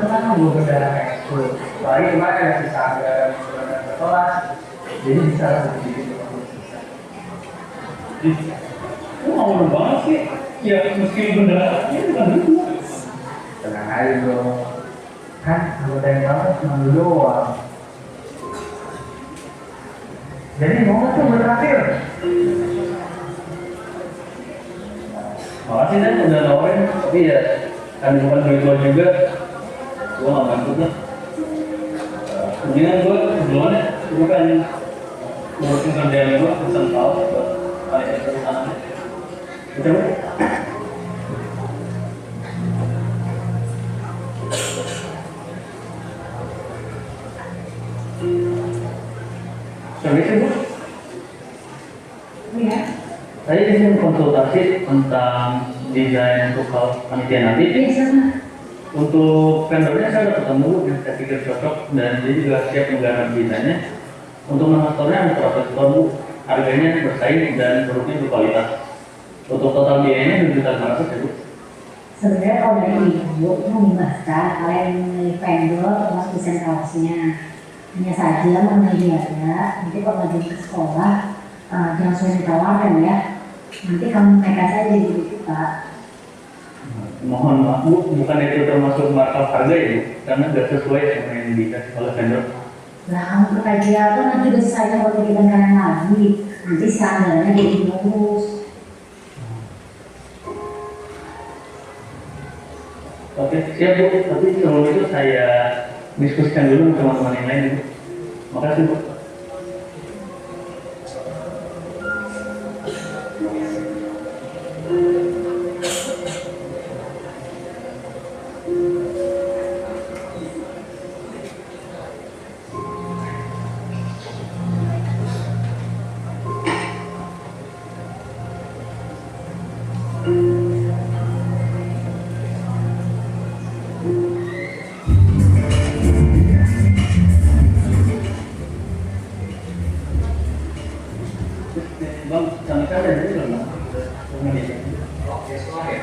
kan mau berdarah ekskul. Soalnya kemarin ada sisa anggaran ke kelas, jadi bisa langsung sedikit waktu sisa. Lu ngomong banget sih, ya meski benda ini bukan gitu. Tenang aja bro, kan anggota yang tahu cuma lu doang. Jadi mau tuh berakhir. Makasih Dan udah nawarin, tapi ya kan bukan duit lo juga, gue gak bantu lah. Mendingan gue duluan ya, gue kan ngurusin kerjaan gue, pesan tahu buat kalian ke sana. Udah gue. Permisi Bu. Iya. Saya ingin konsultasi tentang desain untuk panitia nanti. Iya sama. Untuk vendornya saya udah ketemu, saya pikir cocok dan dia juga siap menggarap desainnya. Untuk nama store-nya ada profesor Bu, harganya bersaing dan produknya berkualitas. Untuk total biayanya 2.500.000 ya Bu. Sebenarnya kalau dari ibu membahaskan kalian memilih vendor termasuk desain kaosnya. Hanya saja mengenai biaya, nanti kalau lagi ke sekolah jangan sulit ditawarkan ya. Nanti kamu mereka saja jadi kita. Mohon maaf Bu, bukan itu termasuk markup harga ya Bu, karena nggak sesuai sama yang dikasih oleh vendor. Nah kamu bekerja tuh nanti udah selesai buat bikin kalian lagi. Nanti standarnya jadi lurus. Oke, siap Bu, tapi sebelum itu saya diskusikan dulu sama teman-teman yang lain Bu. Makasih Bu. Bang, sampai kapan ini belum? Oke, sekolah ya.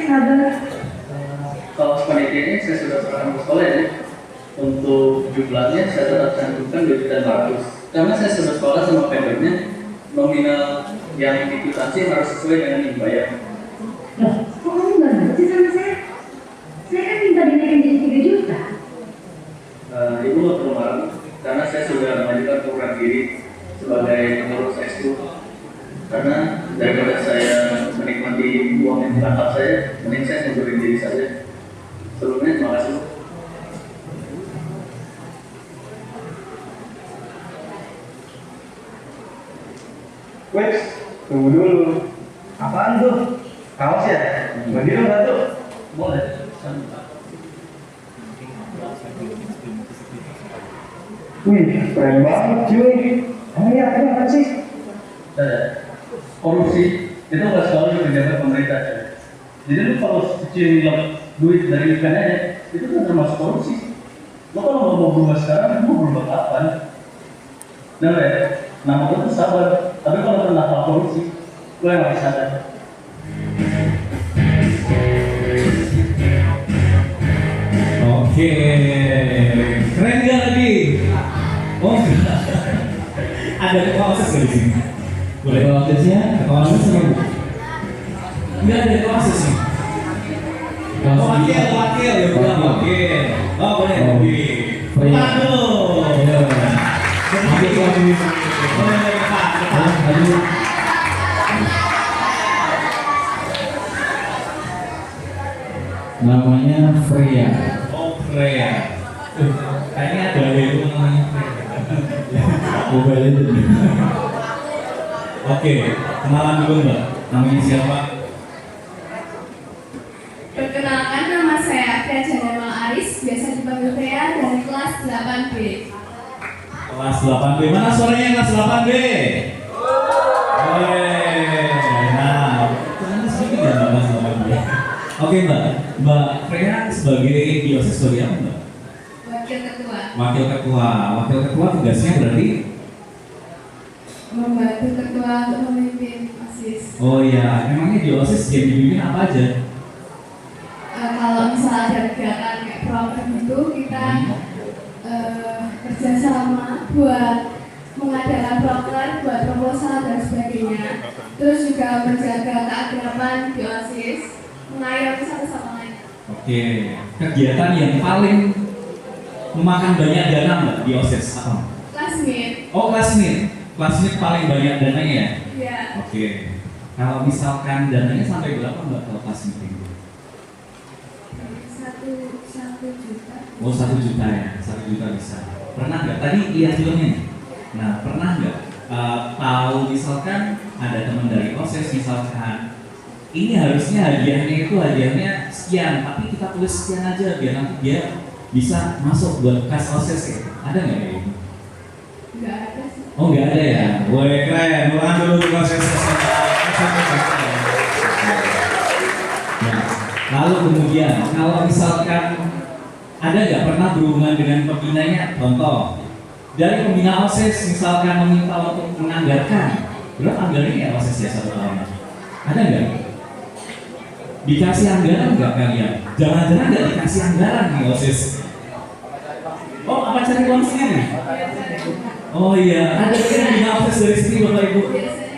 Sabar. Kalau panitia ini saya sudah serahkan ke sekolah ya. Untuk jumlahnya saya tetap cantumkan 2.500.000. Karena saya sudah sekolah sama vendornya, nominal yang dikuitansi harus sesuai dengan yang dibayar. Loh, kok kamu nggak ngerti sama saya? Saya kan minta dinaikin jadi 3 juta. Ibu nggak perlu marah, karena saya sudah mengajukan program diri sebagai pengurus ekskul. Karena daripada saya menikmati uang yang bukan hak saya, mending saya mundurin diri saja. Sebelumnya terima kasih. Wes, tunggu dulu. Apaan tuh? Kaos ya? Bagi lu nggak tuh? Boleh. Wih, keren banget cuy. Ini apa sih? Korupsi itu nggak selalu pejabat pemerintah. Jadi lu kalau cicilan duit dari event aja, itu kan termasuk korupsi. Lo kalau nggak mau berubah sekarang, lu mau berubah kapan? Nah ya, nama gue tuh sabar. Tapi kalau kena hal korupsi, lo yang harus sadar. Oke, keren gak lagi? Oh, ada ketua OSIS nggak di sini? Boleh ketua OSISnya? Ketua OSIS sama Bu? Enggak ada ketua OSIS nih. Oh, wakil ya udah wakil. Oh boleh. Aduh. Boleh Pak. Namanya Freya. Oh, Freya. Kayaknya ada itu namanya Freya. Mobile Legends. Oke, kenalan dulu Mbak. Namanya siapa? Perkenalkan, nama saya Freya Jamal Aris, biasa dipanggil Freya, dari kelas 8B. Kelas 8B. Mana suaranya kelas 8B? Nah, ternyata sedikit ya Mbak kelas 8B. Oke Mbak, Mbak Freya sebagai diosis sebagai apa Mbak? Wakil ketua, Wakil ketua. Wakil ketua tugasnya berarti? membantu ketua untuk memimpin OSIS. Oh iya, memangnya di OSIS yang dibimbing apa aja? Kalau misalnya ada kegiatan kayak program itu, kita kerjasama buat mengadakan proker, buat proposal dan sebagainya. Terus juga menjaga keakraban di OSIS, mengayomi satu sama lain. Oke, kegiatan yang paling memakan banyak dana Mbak di OSIS apa? Classmate, Oh, classmate. Classmate paling banyak dananya ya? ya. Oke. Kalau misalkan dananya sampai berapa Mbak kalau classmate itu? Satu juta. Oh, 1 juta ya? 1 juta bisa. Pernah nggak? Tadi lihat filmnya nih. Nah, pernah nggak tahu misalkan ada teman dari OSIS misalkan ini harusnya hadiahnya sekian, tapi kita tulis sekian aja biar nanti dia bisa masuk buat kas OSIS ya? Ada nggak kayak gitu? Enggak ada sih. Oh nggak ada ya? Woi keren, ulang dulu untuk OSIS. Nah, lalu kemudian kalau misalkan ada nggak pernah berhubungan dengan pembinanya? Contoh, dari pembina OSIS misalkan meminta untuk menganggarkan, berapa anggarannya ya OSIS ya 1 tahun? Ada nggak? Dikasih anggaran nggak kalian? Jangan-jangan nggak dikasih anggaran nih OSIS? Oh, apa cari uang sendiri? Oh iya, ada yang pembina OSIS dari sini Bapak Ibu?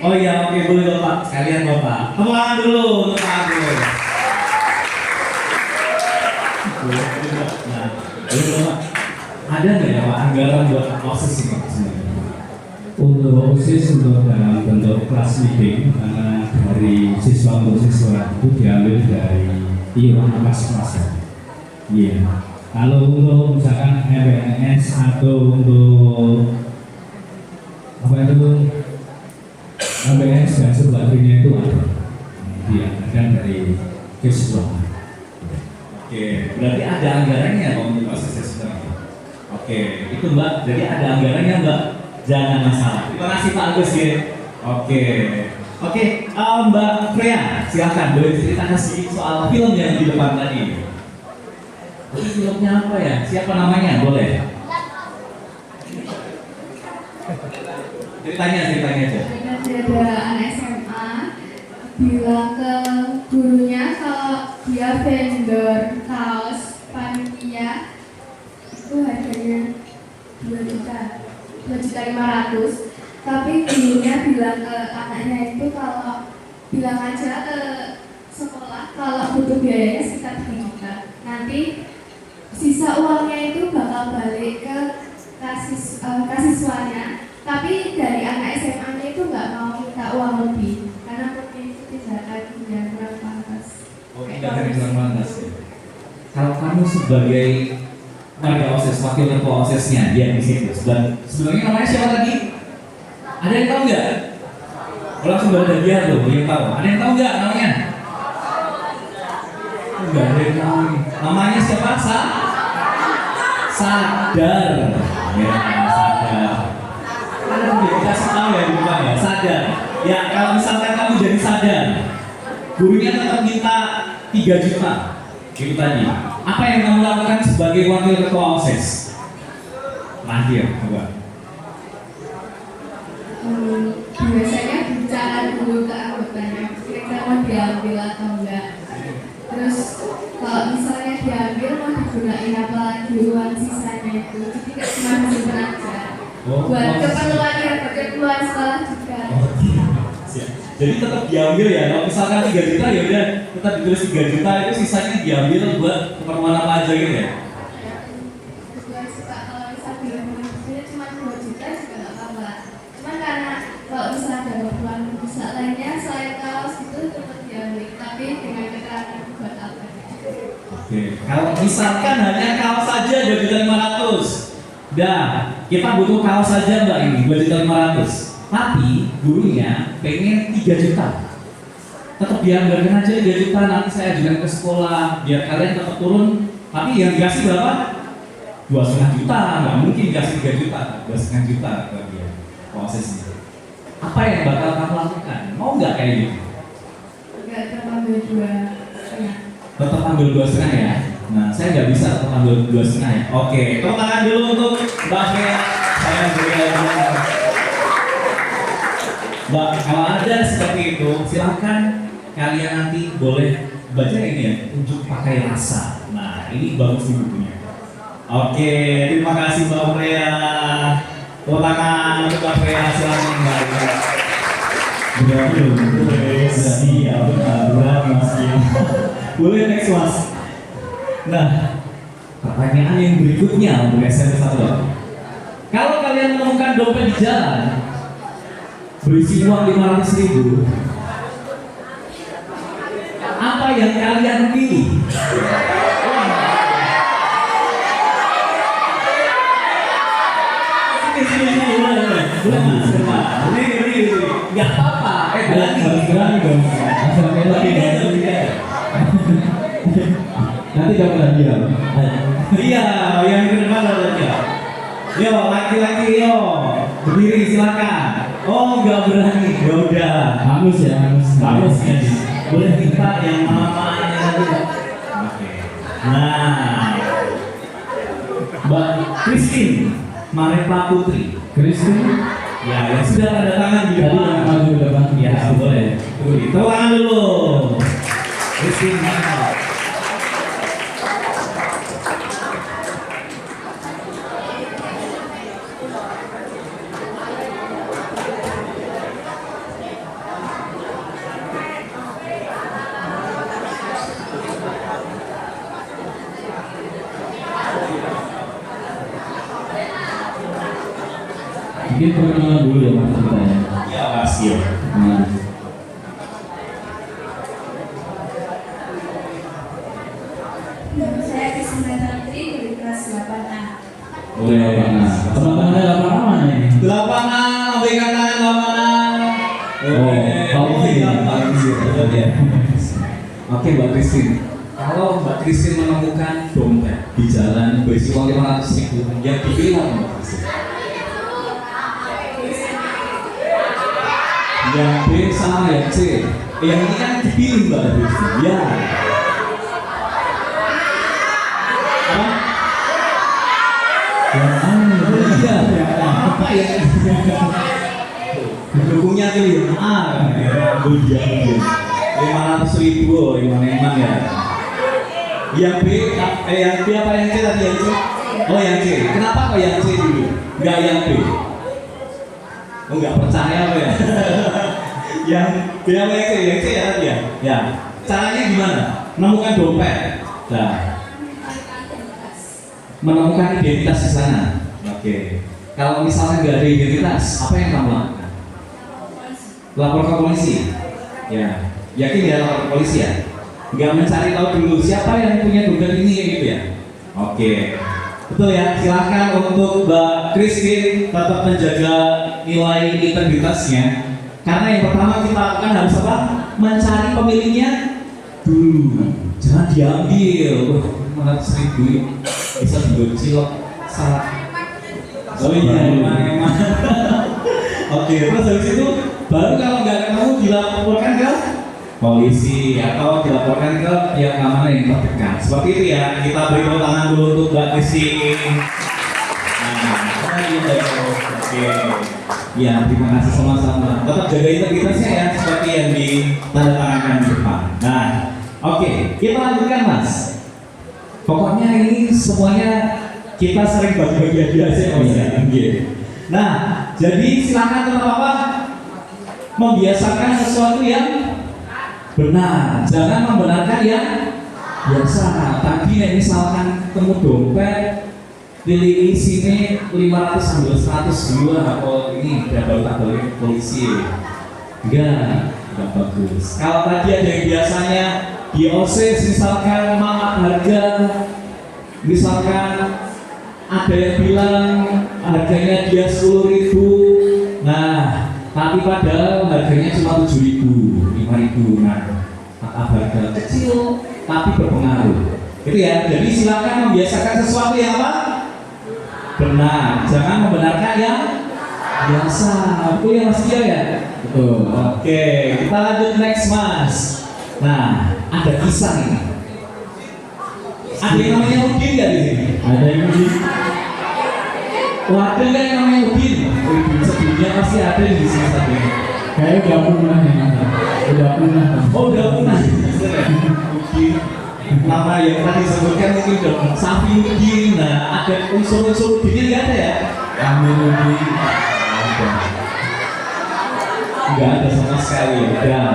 Oh iya, oke boleh Bapak, sekalian Bapak. Tepuk tangan dulu untuk Pak Agus. Nah, boleh Bapak. Ada nggak ya Pak anggaran buat OSIS ini sebenarnya? Untuk OSIS untuk dalam bentuk kelas meeting karena dari siswa untuk siswa itu diambil dari iuran kelas-kelas. Iya. Kalau untuk misalkan MPNS atau untuk apa itu MPNS dan sebagainya itu ada dianggarkan dari siswa. Oke, berarti ada anggarannya kalau untuk OSIS sebenarnya. Oke, itu Mbak. Jadi ada anggarannya Mbak. Jangan masalah. Terima kasih Pak Agus ya. Oke, Mbak Freya, silakan boleh ceritakan sedikit soal film yang di depan tadi. Ini filmnya apa ya? Siapa namanya? Boleh. Ceritanya aja. Ada anak SMA bilang ke gurunya kalau dia vendor kaos panitia itu harganya 2.500.000, tapi gurunya bilang ke anaknya itu kalau bilang aja ke sekolah kalau butuh biayanya sekitar 3 juta, nanti sisa uangnya itu bakal balik ke kasiswanya, tapi dari anak SMA-nya itu nggak mau minta uang lebih karena mungkin itu tindakan yang kurang pantas. Oh, tidak dari kurang pantas ya. Kalau kamu sebagai warga OSIS, wakil ketua OSIS-nya dia di situ. Dan sebenarnya namanya siapa tadi? Ada yang tahu nggak? Oh, langsung ada dia tuh, yang tahu. Ada yang tahu nggak namanya? Enggak ada yang tahu nih. Namanya siapa? Sadar. Ya, sadar. Ada yang dikasih tahu ya di depan ya, sadar. Ya, kalau misalkan kamu jadi sadar, gurunya tetap minta 3 juta. Itu tadi. Apa yang kamu lakukan sebagai wakil ketua OSIS? Terakhir, coba. Biasanya bicara dulu ke anggotanya, kira-kira mau diambil atau enggak. Terus kalau misalnya diambil mau digunain apa lagi uang sisanya itu, jadi nggak cuma disimpan aja. Buat keperluan sekolah juga. Siap. Jadi tetap diambil ya. Kalau misalkan 3 juta ya udah tetap ditulis 3 juta, itu sisanya diambil buat keperluan apa aja gitu ya. Sesuai suka, kalau misalnya bilang cuma 2 juta juga nggak apa-apa. Cuma karena kalau misalnya ada keperluan besar lainnya selain kaos itu tetap diambil, tapi dengan keterangan buat apa. Oke, kalau misalkan hanya kaos saja 2.500.000. Dah, kita butuh kaos saja mbak ini 2.500.000. Tapi gurunya pengen 3 juta. Tetap dianggarkan aja 3 juta, nanti saya ajukan ke sekolah biar kalian tetap turun. Tapi yang dikasih berapa? 2,5 juta, nggak mungkin dikasih 3 juta, 2,5 juta ke dia prosesnya. Apa yang bakal kamu lakukan? Mau nggak kayak gitu? Enggak terlalu dua setengah. Tetap ambil 2,5 ya. Nah, saya nggak bisa tetap ambil 2,5 ya. Oke, tepuk tangan dulu untuk Mbak Fea. Saya berikan. Mbak, kalau ada seperti itu, silahkan kalian nanti boleh baca ini ya, Unjuk Pakai Rasa. Nah, ini bagus nih bukunya. Oke, terima kasih Mbak Freya. Tepuk tangan untuk Mbak Freya, silahkan Mbak. Boleh next mas. Nah, pertanyaan yang berikutnya untuk SMP 1. Kalau kalian menemukan dompet di jalan berisi uang 500.000, apa yang kalian pilih? Gak apa-apa, berani dong. Nanti dapat hadiah. Iya, yang ke depan aja. Yo, laki-laki yo, berdiri silakan. Oh, nggak berani, ya udah. Bagus ya, Bagus ya. Boleh minta yang mama-mamanya tadi. Oke. Nah, Mbak Christine Marepa Putri. Christine, Ya, yang sudah tanda tangan di tadi yang depan. maju ke depan. Ya, boleh. Tepuk tangan dulu. Christine Marepa. Mungkin perkenalan dulu ya mas kita ya. Ya, kasih. Nah, Nama saya Kristina Putri dari kelas 8A. boleh apa nah? Teman-temannya apa namanya ini? Lapangan, berikan tangan lapangan. Oh, Fauzi. Oke. Oke, Mbak Christine. Kalau Mbak Christine menemukan dompet di jalan berisi uang 500.000, yang dipilih apa Mbak Christine? Yang B sama yang C. Yang ini kan dipilih Mbak Christine. Ya. Apa? Yang Iya. Apa ya? Pendukungnya tuh yang A. Budia. 500.000, Iman ya. Yang B, yang B apa yang C tadi yang C? Oh yang C. Kenapa kok yang C dulu? Enggak yang B. Oh enggak percaya apa ya? Yang B apa yang C? Yang C ya tadi ya. Ya. Caranya gimana? Menemukan dompet. Nah. Menemukan identitas di sana. Oke. Kalau misalnya nggak ada identitas, apa yang kamu lakukan? Lapor ke polisi. Ya. Yakin ya lapor ke polisi ya? Nggak mencari tahu dulu siapa yang punya dompet ini gitu ya? Oke. Betul ya. Silakan untuk Mbak Christine tetap menjaga nilai integritasnya. Karena yang pertama kita lakukan harus apa? Mencari pemiliknya dulu. Jangan diambil. 500.000 bisa dibocil salah. Oh iya, emang. Oke, terus habis itu baru kalau nggak ketemu dilaporkan ke polisi atau dilaporkan ke pihak keamanan yang terdekat. Seperti itu ya. Kita beri tepuk tangan dulu untuk Mbak Christine. Nah, oke. Ya, terima kasih sama-sama. Tetap jaga integritasnya ya, seperti yang ditandatangan di depan. Nah, oke, kita lanjutkan Mas. Pokoknya ini semuanya kita sering bagi-bagi hadiah aja Mas ya. Nah, jadi silakan tetap apa? Membiasakan sesuatu yang benar, jangan membenarkan yang biasa. Tadi nih misalkan ketemu dompet, pilih sini 500 sambil 100 dulu atau ini double polisi. Enggak bagus. Kalau tadi ada yang biasanya di OSIS misalkan maaf harga, misalkan ada yang bilang harganya dia 10.000, nah tapi padahal harganya cuma 7.000, 5.000. Nah, maaf harga kecil tapi berpengaruh. Itu ya. Jadi silakan membiasakan sesuatu yang apa? Benar. Jangan membenarkan yang biasa. Betul ya Mas Dio ya? Betul. Oke, kita lanjut next Mas. Nah, ada kisah nih. Ada yang namanya Udin nggak di sini? Ada yang Udin? Waduh, nggak yang namanya Udin? Udin sebelumnya pasti ada di sini tadi. Kayaknya udah punah ya. Udah punah. Oh, udah punah. Udin. Nama yang tadi disebutkan mungkin udah Sapi Udin. Nah, ada unsur-unsur Udinnya nggak ada ya? Amin Udin. Nggak ada sama sekali. Udah.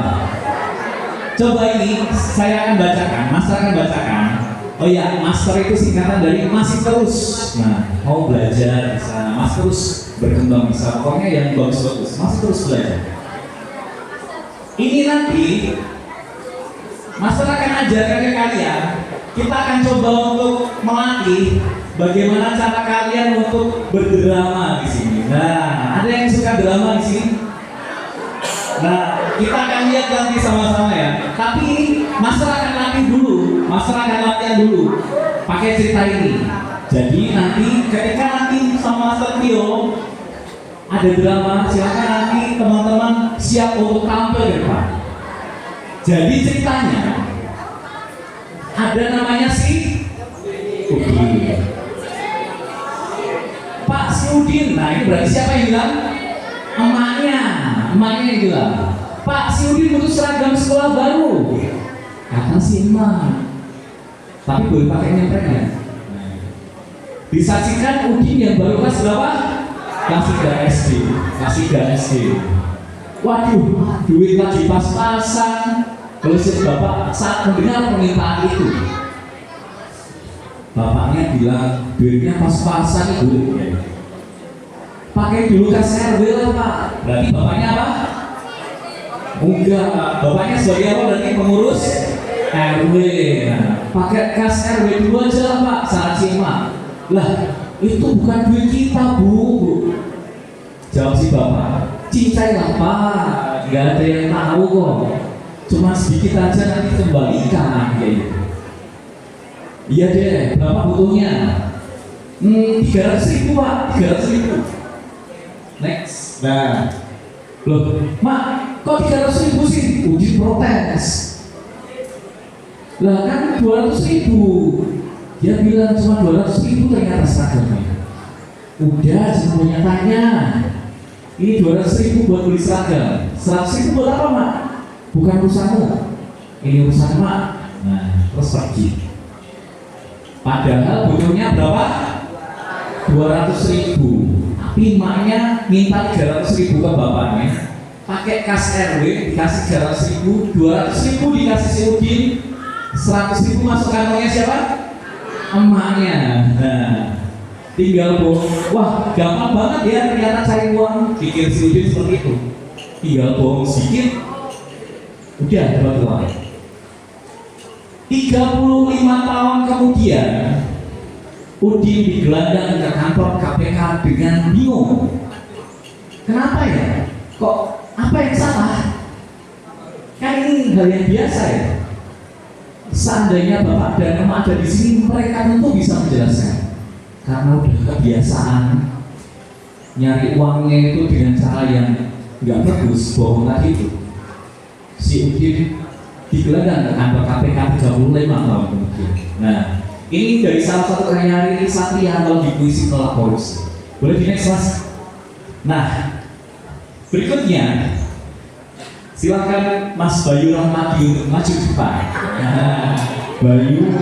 Coba ini saya akan bacakan, Master akan bacakan. Oh ya, Master itu singkatan dari masih terus. Nah, mau belajar bisa, Mas terus berkembang bisa. Pokoknya yang bagus-bagus, Mas terus belajar. Ini nanti Master akan ajarkan ke kalian. Kita akan coba untuk melatih bagaimana cara kalian untuk berdrama di sini. Nah, ada yang suka drama di sini? Nah, kita akan lihat nanti sama-sama ya. Tapi ini Master akan latih dulu. Master akan latihan dulu pakai cerita ini. Jadi nanti ketika nanti sama Master Tio ada drama, silakan nanti teman-teman siap untuk tampil di depan. Jadi ceritanya ada namanya si Udin. Pak si Udin. Nah ini berarti siapa yang bilang? Emaknya yang bilang, Pak si Udin butuh seragam sekolah baru. Kata si emak, tapi boleh pakai nyempreng ya. Disaksikan Udin yang baru kelas berapa? Kelas 3 SD. Kelas 3 SD. Waduh, duit lagi pas-pasan. Kalau si bapak saat mendengar permintaan itu, bapaknya bilang duitnya pas-pasan itu. Pakai dulu kas RW lah Pak. Berarti bapaknya apa? Enggak, bapaknya sebagai apa? Berarti pengurus RW. Nah, pakai kas RW dulu aja lah Pak. Saat simak. Lah, itu bukan duit kita Bu. Jawab si bapak, cincai lah Pak. Gak ada yang tahu kok. Cuma sedikit aja nanti kembalikan kayak gitu. Iya deh, berapa butuhnya? 300.000 Pak, 300.000. Next. Nah, loh, Mak, kok 300.000 sih? Udin protes. Lah kan 200.000. Dia bilang cuma 200.000 ternyata seragamnya. Udah, jangan banyak tanya. Ini 200.000 buat beli seragam. 100.000 buat apa Mak? Bukan urusanmu. Ini urusan Mak. Nah, terus pergi. Padahal butuhnya berapa? 200.000. Tapi maknya minta 300.000 ke bapaknya. Pakai kas RW dikasih 300.000, 200.000 dikasih si Udin, 100.000 masuk kantongnya siapa? Emaknya. Nah, tinggal bohong. Wah, gampang banget ya ternyata cari uang. Pikir si Udin seperti itu. Tinggal bohong sedikit, udah dapat uang. 35 tahun kemudian, Udin digelandang ke kantor KPK dengan bingung. Kenapa ya? Kok apa yang salah? Kan ini hal yang biasa ya. Seandainya bapak dan emak ada di sini, mereka tentu bisa menjelaskan. Karena udah kebiasaan nyari uangnya itu dengan cara yang nggak bagus, bohong tadi itu. Si Udin digelandang ke kantor KPK 35 tahun kemudian. Nah, ini dari salah satu karya Riri Satria kalau di puisi Nolak Polisi. Boleh di next Mas? Nah, berikutnya silakan Mas Bayu Rahmadi untuk maju ke depan. Nah, Bayu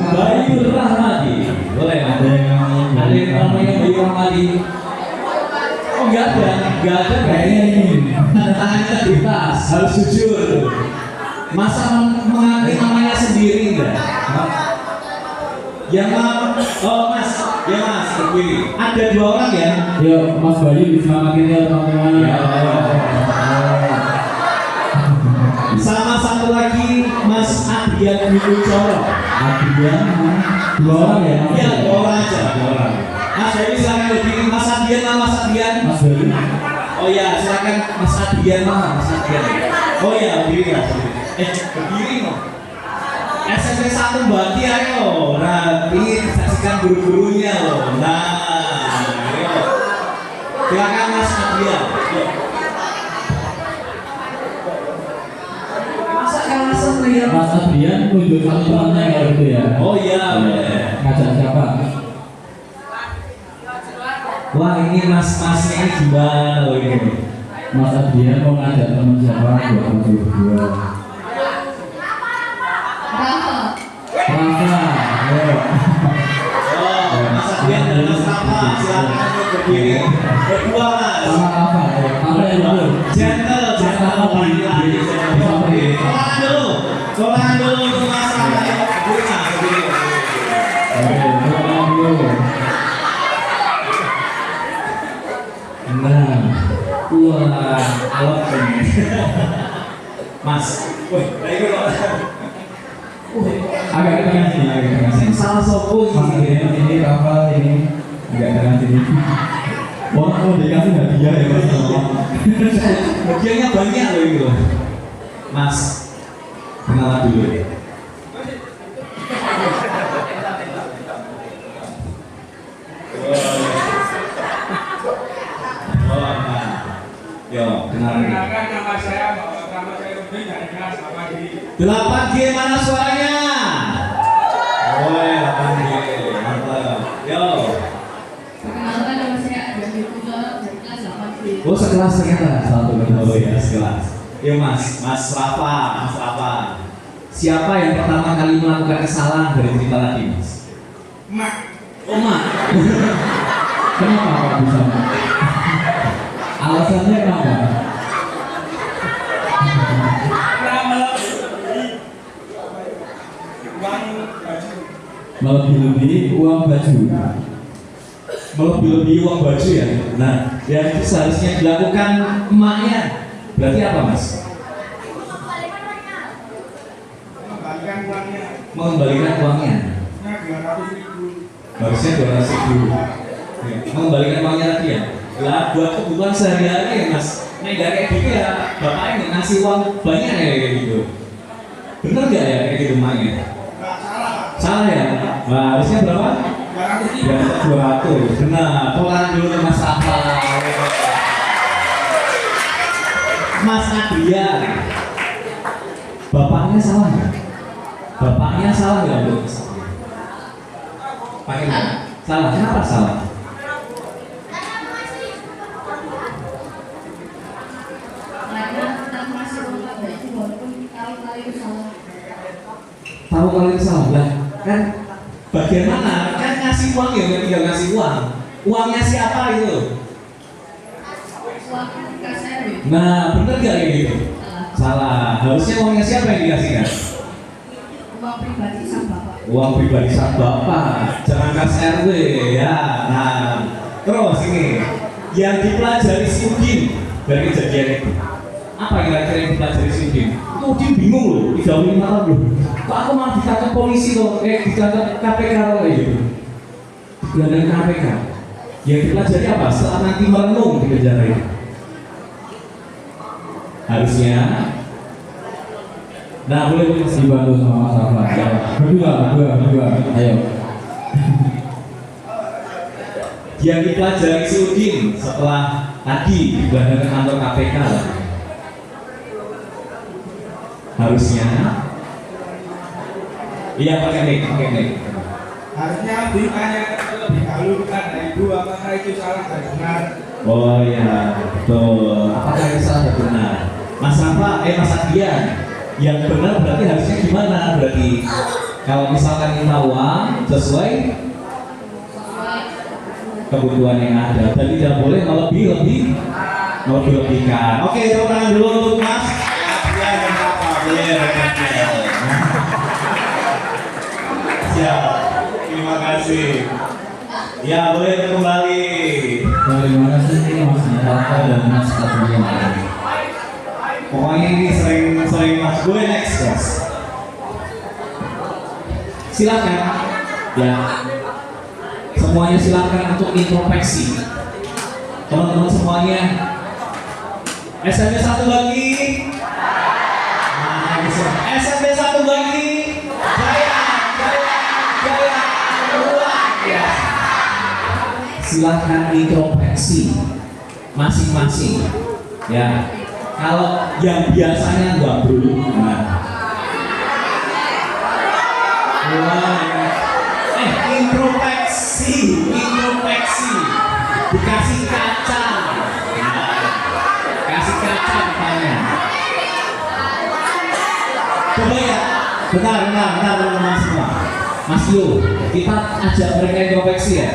Rahmadi. Boleh ada yang namanya Bayu Rahmadi? Oh enggak ada kayaknya ini. Tanda tangannya di tas, harus jujur. Masa mengakui namanya sendiri enggak? Yang oh Mas, ya Mas, begini. Ada 2 orang ya? Yuk, Mas Bayu diselamatin ya teman-teman. Sama satu lagi Mas Adrian Wilucoro. Adrian dua orang ya? Iya, 2 orang aja, 2 orang. Mas Bayu silakan berdiri. Mas Adrian mana Mas Adrian? Mas Bayu. Oh ya, silakan Mas Adrian mana Mas Adrian? Oh ya, berdiri ya. Berdiri no. SMP 1 Bati ayo. Nah, ini saksikan guru-gurunya loh. Nah, ayo. Silakan Mas Adrian. Masa langsung lihat Mas Adrian nunjukkan perannya kayak gitu ya? Oh iya, boleh. Ngajak siapa? Wah ini mas-masnya ini gimana loh ini? Mas Adrian mau ngajak teman siapa buat berdua? Rafa. Rafa, ayo. Oh, Mas Adrian dan Mas Rafa silakan untuk berdiri berdua mas. Sama Rafa, ayo. Rafa yang dulu. Gentle, gentle lagi. Tolong dulu untuk Mas Rafa. Berdiri mas, berdiri. Oke, tolong dulu. Nah, wah, alat ini. Mas, wih, dari Agak ke tengah sini, agak ke tengah sini. salah sopo Mas Adrian ini, Rafa ini, agak ke tengah sini. Wah, mau dikasih hadiah ya Mas? Hadiahnya banyak loh itu. Mas, kenalan dulu. Yo, kenalan. Nama saya Rudi dari kelas 8G. 8G mana suaranya? Woi, 8G, mantap. Yo. Perkenalkan nama saya Adrian Wilucoro dari kelas 8B. Oh, sekelas ternyata. Satu kelas. Oh iya, sekelas. Yo Mas Rafa, Mas Rafa. Siapa yang pertama kali melakukan kesalahan dari cerita tadi, Mas? Mak. Oh, Mak. Kenapa kok bisa? Alasannya kenapa? Melebih-lebih uang baju. Melebih-lebih uang baju ya. Nah, yang itu seharusnya dilakukan emaknya. Berarti apa, Mas? Mengembalikan uangnya. Mengembalikan uangnya. Nah, 200.000. Harusnya 200.000. Ya, mengembalikan uangnya tadi ya. Lah buat kebutuhan sehari-hari ya Mas. Nah kayak gitu ya, bapaknya nggak ngasih uang banyak ya kayak gitu. Bener nggak ya kayak gitu emaknya? Nggak salah. Salah ya? Nah, harusnya berapa? 200.000. Ya 200. Benar. Tolong dulu ke Mas Rafa. Mas Adrian. Bapaknya salah nggak? Bapaknya salah nggak untuk Mas Adrian? Pakai nggak? Salah. Kenapa salah? Karena kita masih lupa itu walaupun kali-kali itu salah. Tahu kalau itu salah lah kan bagaimana kan ngasih uang ya nggak tinggal ngasih uang uangnya siapa itu Uang kas RW. nah bener gak kayak gitu salah harusnya uangnya siapa yang dikasihkan Uang pribadi sang bapak. uang pribadi sang bapak jangan kas RW ya nah terus ini yang dipelajari si Udin dari kejadian itu apa kira-kira yang dipelajari si Udin itu Udin bingung loh 35 tahun loh kok aku malah ditangkap polisi loh ditangkap KPK loh kayak gitu digelandang KPK yang dipelajari apa setelah nanti merenung di penjara itu harusnya nah boleh Dibantu sama Mas Rafa. Ya. Berdua. Ayo. yang dipelajari si Udin setelah tadi digelandang ke kantor KPK lah. Harusnya iya pakai nik Harusnya ditanya lebih dahulu kepada ibu apakah itu salah dan benar. oh iya betul apakah itu salah atau benar Mas Rafa Mas Adrian yang benar berarti harusnya gimana berarti kalau misalkan minta uang sesuai kebutuhan yang ada dan tidak boleh melebih-lebihkan oke tepuk tangan dulu untuk Mas Adrian dan Rafa boleh rekannya siap terima kasih ya boleh kembali Dari mana sih Mas Rafa dan Mas Adrian? Pokoknya ini sering mas gue next guys. Silakan ya. Semuanya silakan untuk introspeksi. Teman-teman semuanya. SMP satu lagi. Nah, SMP satu lagi. Jaya, jaya, jaya. Luar biasa. Silakan introspeksi masing-masing. Ya. Kalau yang biasanya nggak bro, nah. Introspeksi, dikasih kaca, kasih kaca depannya. Coba ya, benar semua. Mas Yo, kita ajak mereka introspeksi ya.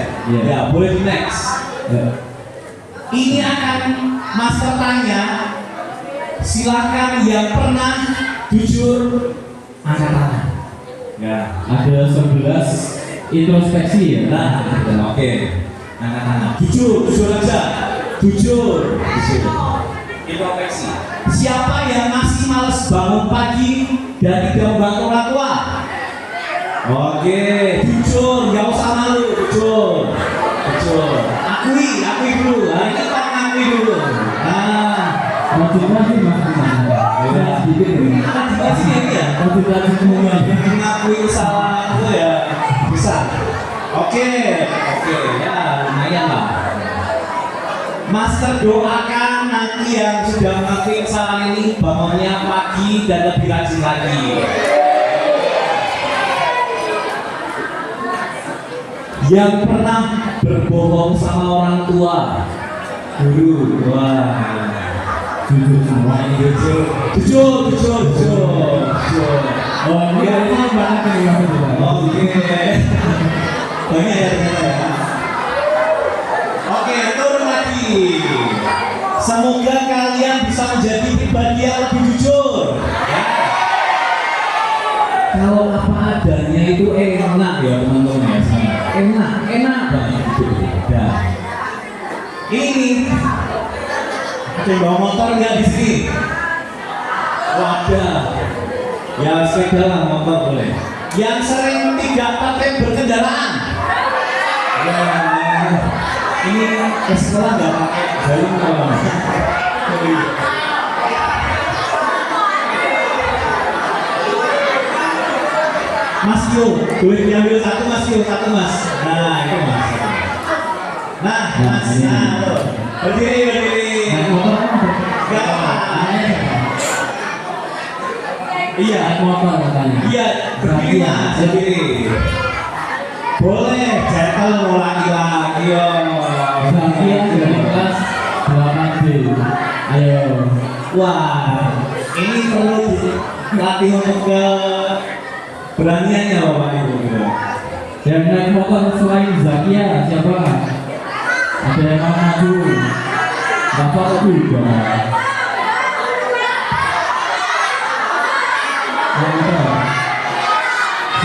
Ya, boleh di next. Ini akan master tanya. Silakan yang pernah jujur angkat tangan. Ya, Ada 11 introspeksi ya. nah, oke. Angkat tangan. Jujur aja. Jujur. Introspeksi. Siapa yang masih males bangun pagi dan tidak membantu orang tua? Oke, jujur, nggak usah malu, jujur. Akui dulu. Hari ini Pak akui dulu. Motivasi mas gimana? Sedikit ya. Motivasi ya. Motivasi semuanya. Mengakui kesalahan itu ya bisa. Oke, ya lumayan lah. Master doakan nanti yang sudah mengakui kesalahan ini bangunnya pagi dan lebih rajin lagi. Yang pernah berbohong sama orang tua, guru, wah. Jujur semua ini Jujur. Oh ini banyak yang juga. Oke. Banyak ya ternyata ya. Oke, turun lagi. Semoga kalian bisa menjadi pribadi yang lebih jujur. Ya. Kalau apa adanya itu enak ya teman-teman ya. Enak banget itu. Ya. Ini ada bawa motor nggak di sini? Wadah. Ya sepeda lah, motor boleh. Yang sering tidak pakai berkendaraan. Ya, ini ke sekolah nggak pakai helm kalau. Mas Yo, boleh diambil satu Mas Yo, satu Mas. Nah, itu Mas. Nah, tuh. Berdiri. Gak apa-apa. Iya, Motor katanya. iya, berdiri Mas, berdiri. Boleh, jatuh mau lagi yo. Bagian dari kelas 8B. Ayo. Wah, ini perlu dilatih untuk ke beraniannya Bapak Ibu. Yang naik motor selain Zakia siapa? Ada yang mau maju? Bapak juga.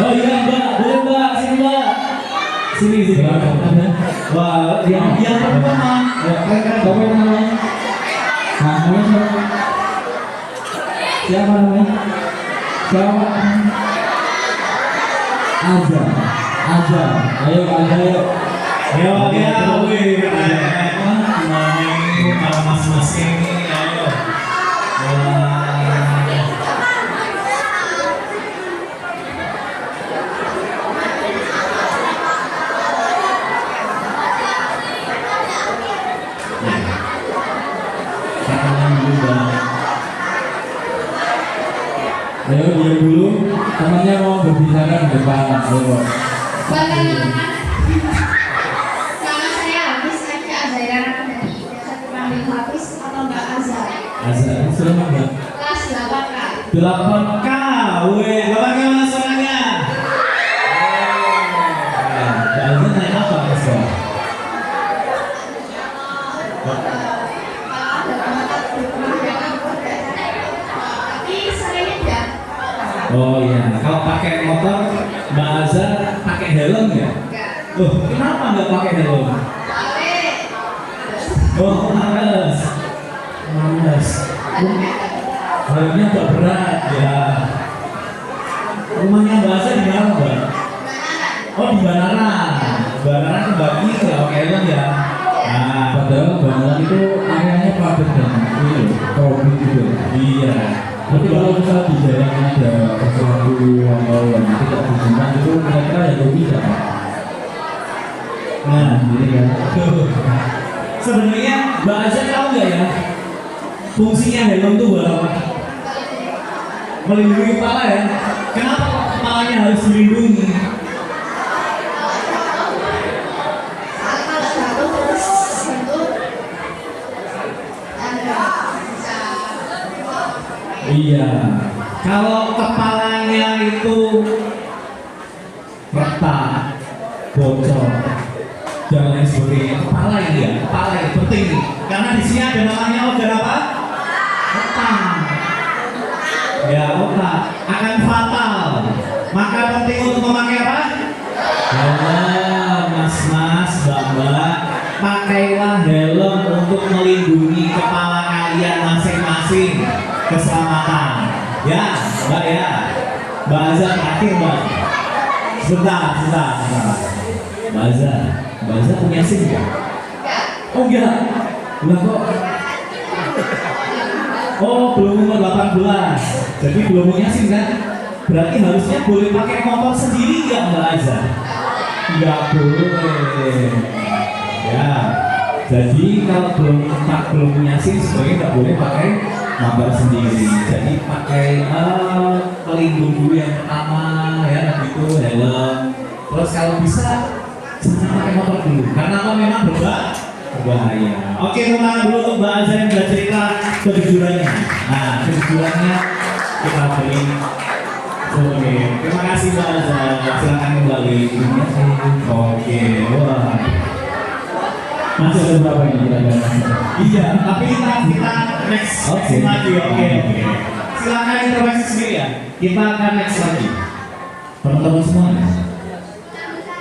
Oh iya Mbak, boleh Mbak, sini Mbak. Sini. Wah, yang pertama. Siapa namanya? Namanya siapa namanya? Siapa? Aja. Ayo. Ayo, wih, gimana ini malah mas-mas ini, ayo. Wah. Ayo diam dulu. Temannya mau berbicara di depan. Ayo. Nama saya Hafiz Eka Azaira dari Desa Panggil Hafiz atau Mbak Azhar. Azhar, sudah mana? Kelas 8K. 8K, weh, 8K mana suaranya? Kalian naik apa Mas? Oh iya, kalau pakai motor Mbak Azhar pakai helm ya? Loh, kenapa nggak pakai helm? Oh, males. Harusnya agak berat ya. Rumahnya Mbak Asa di mana Mbak? Oh di Banaran. Banaran kembali ke Oke Island ya. Nah, Padahal Banaran itu areanya padat dan ini crowded gitu. iya. Tapi kalau misalnya di jalan ada sesuatu yang tidak diizinkan itu kira-kira ya rugi nggak Pak? Nah, Ini kan. sebenarnya Mbak Asa tahu nggak ya fungsinya helm itu buat apa? Melindungi kepala ya. Kenapa kok kepalanya harus dilindungi? Kalau jatuh terus sentuh ada bisa Iya. Kalau kepalanya itu retak, bocor, dan lain sebagainya, kepala ini ya, kepala ini penting nih. Karena di sini ada namanya organ apa? Otak. Ya, otak akan fatal. Maka penting untuk memakai apa? Helm, mas-mas, mbak-mbak, pakailah helm untuk melindungi kepala kalian masing-masing keselamatan. Ya, mbak ya. Mbak Aza terakhir mbak. Sebentar. Mbak Aza punya SIM nggak? Oh enggak. Lah kok? Oh belum umur 18. Jadi belum punya SIM kan? Berarti harusnya boleh pakai motor sendiri nggak Mbak Aza? Nggak boleh. Ya. Jadi kalau belum punya SIM sebenarnya nggak boleh pakai motor sendiri. Jadi pakai pelindung dulu yang pertama ya gitu helm. Terus kalau bisa jangan pakai motor dulu karena apa memang berbahaya. Oke, mulai dulu untuk Mbak Aza yang sudah cerita kejujurannya. Nah, kejujurannya kita beri. Oke, terima kasih Mbak Aza. Silakan kembali. Oke, wah. Masih ada berapa ini kira-kira? Iya, tapi kita next Oke. lagi. Oke. Silakan intervensi sendiri ya. Kita akan next lagi. Teman-teman semua.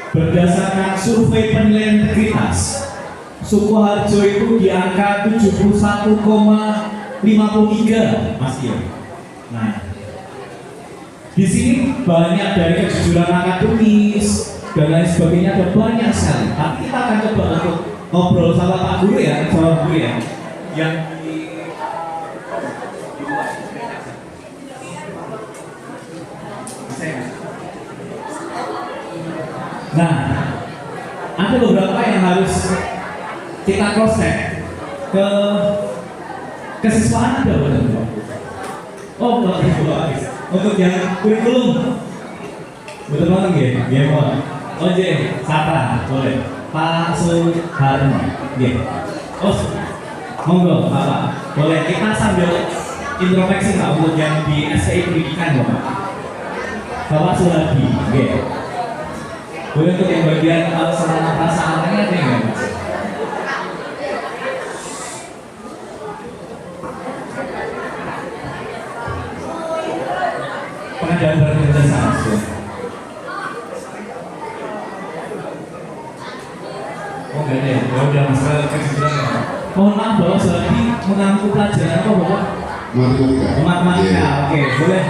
Berdasarkan survei penilaian integritas, Sukoharjo itu di angka 71,53, Mas Iyo. Nah, di sini banyak dari kejujuran akademis dan lain sebagainya, ada banyak sekali. Tapi kita akan coba untuk ngobrol sama Pak Guru ya, sama Guru ya, yang di Nah, ada beberapa yang harus kita cross check ke kesiswaan ada betul. Oh, bagus. Untuk yang kurikulum betul banget ya, mohon. Oh, Satra, boleh. Pak Suharno, oh, monggo, Bapak. Boleh kita sambil introspeksi nggak untuk yang di SCI pendidikan, Bapak. Bapak Suhardi, boleh untuk yang bagian sarana prasarannya ada nggak Mas? Pengadaan barang dan jasa. Oh enggak ada, ya udah masalah kejujuran ya. Mohon maaf Bapak Suhardi mengampu pelajaran apa Bapak? Matematika. Matematika, oke, boleh.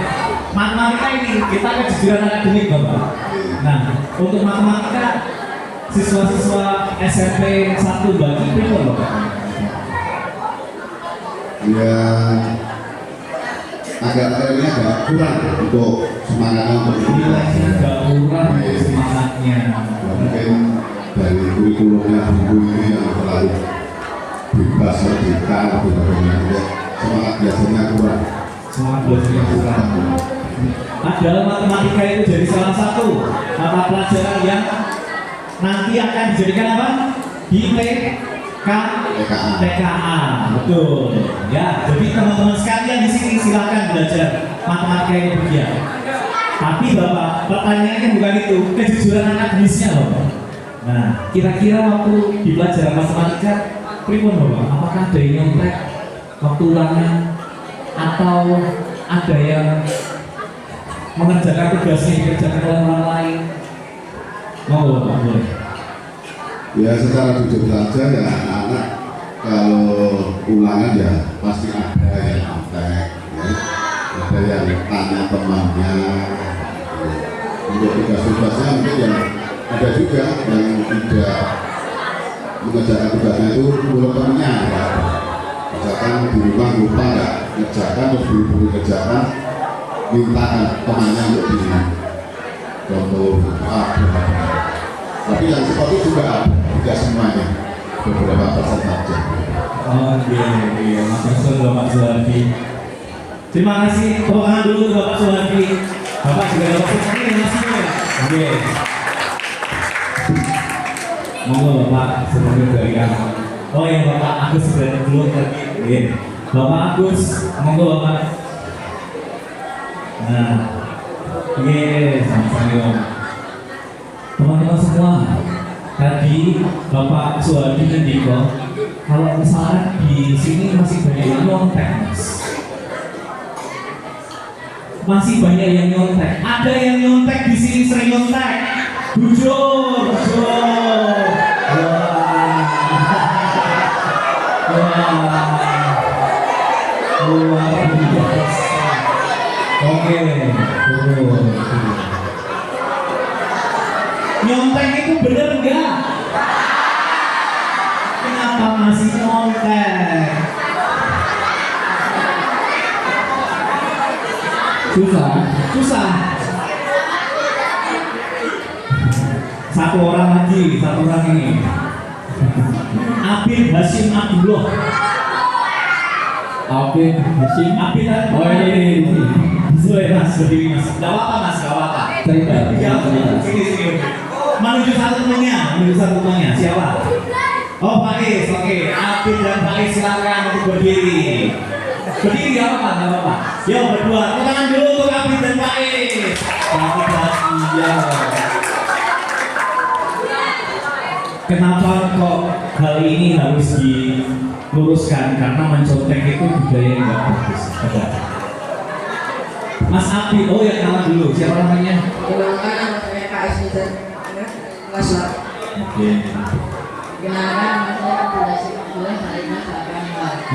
Matematika ini kita kejujuran akademik Bapak. Nah, untuk matematika siswa-siswa SMP 1 bagi berapa Bapak? Ya agak kurang untuk semangatnya untuk Nilainya agak kurang semangatnya. mungkin dari kurikulumnya buku ini yang terlalu bebas merdeka lebih banyak semangat biasanya kurang. Semangat belajarnya kurang. Padahal matematika itu jadi salah satu mata pelajaran yang nanti akan dijadikan apa? Di TKA, betul. Ya, jadi teman-teman sekalian di sini silakan belajar matematika yang bergiat. Tapi Bapak, pertanyaannya bukan itu, kejujuran akademisnya Bapak. Nah, kira-kira waktu di pelajaran matematika, pripun Bapak? Apakah ada yang nyontek waktu ulangan atau ada yang mengerjakan tugasnya dikerjakan oleh orang lain? Mau Bapak, boleh. Ya secara jujur saja ya anak-anak kalau ulangan ya pasti ada yang kontak ya. ada yang tanya temannya. Untuk tugas-tugasnya mungkin yang ada juga yang tidak mengerjakan tugasnya itu belum temennya ya. Misalkan di rumah lupa nggak kerjakan terus buru-buru kerjakan, mintakan temannya untuk di contoh tapi yang seperti juga tidak semuanya, beberapa persen saja. Oh iya, maksud Bapak Suhardi. Terima kasih, tepuk tangan dulu Bapak Suhardi. Bapak juga dapat ini masih ya. Oke. Monggo Bapak sebagai dari kamu. Oh iya Bapak Agus sudah dulu tadi. Iya. Bapak Agus, monggo Bapak. Nah, iya sama-sama. Teman-teman semua, tadi Bapak Suhardi ngendiko kalau misalnya di sini masih banyak yang nyontek, Mas. Masih banyak yang nyontek. Ada yang nyontek di sini sering nyontek. Jujur, jujur. Luar biasa. Oke, nyontek itu bener enggak? Kenapa masih nyontek? Susah. Satu orang lagi, satu orang ini. Abid Hasim Abdullah. Abid Hasim Abdullah. Oh ini. Sudah mas, berdiri mas. Gak apa mas, gak apa. Cerita. Sini. Menuju satu temannya. Siapa? Oh Faiz, oke. Abid dan Faiz silakan untuk berdiri. Berdiri gak apa-apa. Yuk berdua, tangan dulu untuk Abid dan Faiz. Iya. Kenapa kok hal ini harus diluruskan? Karena mencontek itu budaya yang gak bagus. Mas Abid, oh ya kenalan dulu. Siapa namanya? Kenalkan saya Kak Ismi kelas 8. Oke. Kenalkan saya Abdullah Abdullah Salimah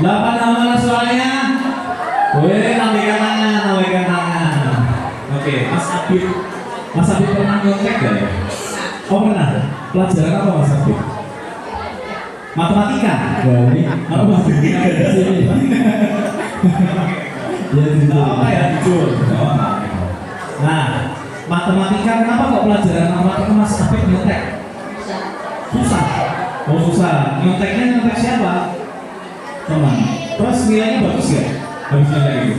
8. 8 nama suaranya. Boleh nampilkan tangan. Oke, Mas Abid pernah nyontek gak ya? Oh pernah. Pelajaran apa Mas Abid? Matematika. Matematika. Apa ya jujur. Nah, matematika kenapa kok pelajaran matematika Mas Abid nyontek? Susah. Oh susah. Nyontek siapa? Teman. Terus nilainya bagus ya? Habis nyontek itu.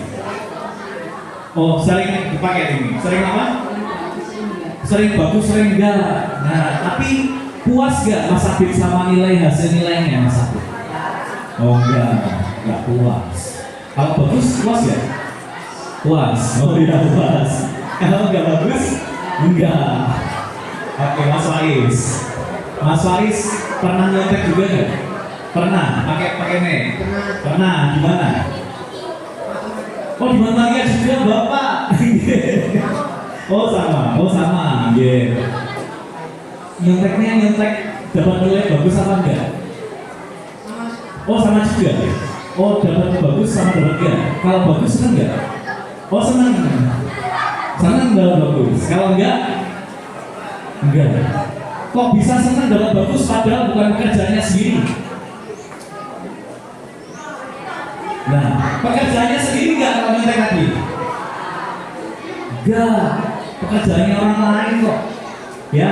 Oh sering dipakai ini. Sering apa? Sering bagus, sering enggak. Nah, tapi puas gak Mas Abid sama hasil nilainya Mas Abid? Oh enggak puas. Kalau bagus puas ya? Puas. Oh iya puas. Kalau enggak bagus? Enggak. Oke Mas Faiz pernah nyontek juga nggak? Pernah. Pakai nih? Pernah. Di mana? Oh di matematika juga Bapak. Oh sama. Yeah. Nyontek dapat nilai bagus apa enggak? Oh sama juga. Oh dapat bagus sama dapat enggak? Kalau bagus seneng enggak? Oh seneng dapat bagus. Kalau enggak? Kok bisa seneng dapat bagus padahal bukan pekerjaannya sendiri? Nah, pekerjaannya sendiri enggak kalau nyontek tadi? Enggak, pekerjaannya orang lain kok. Ya,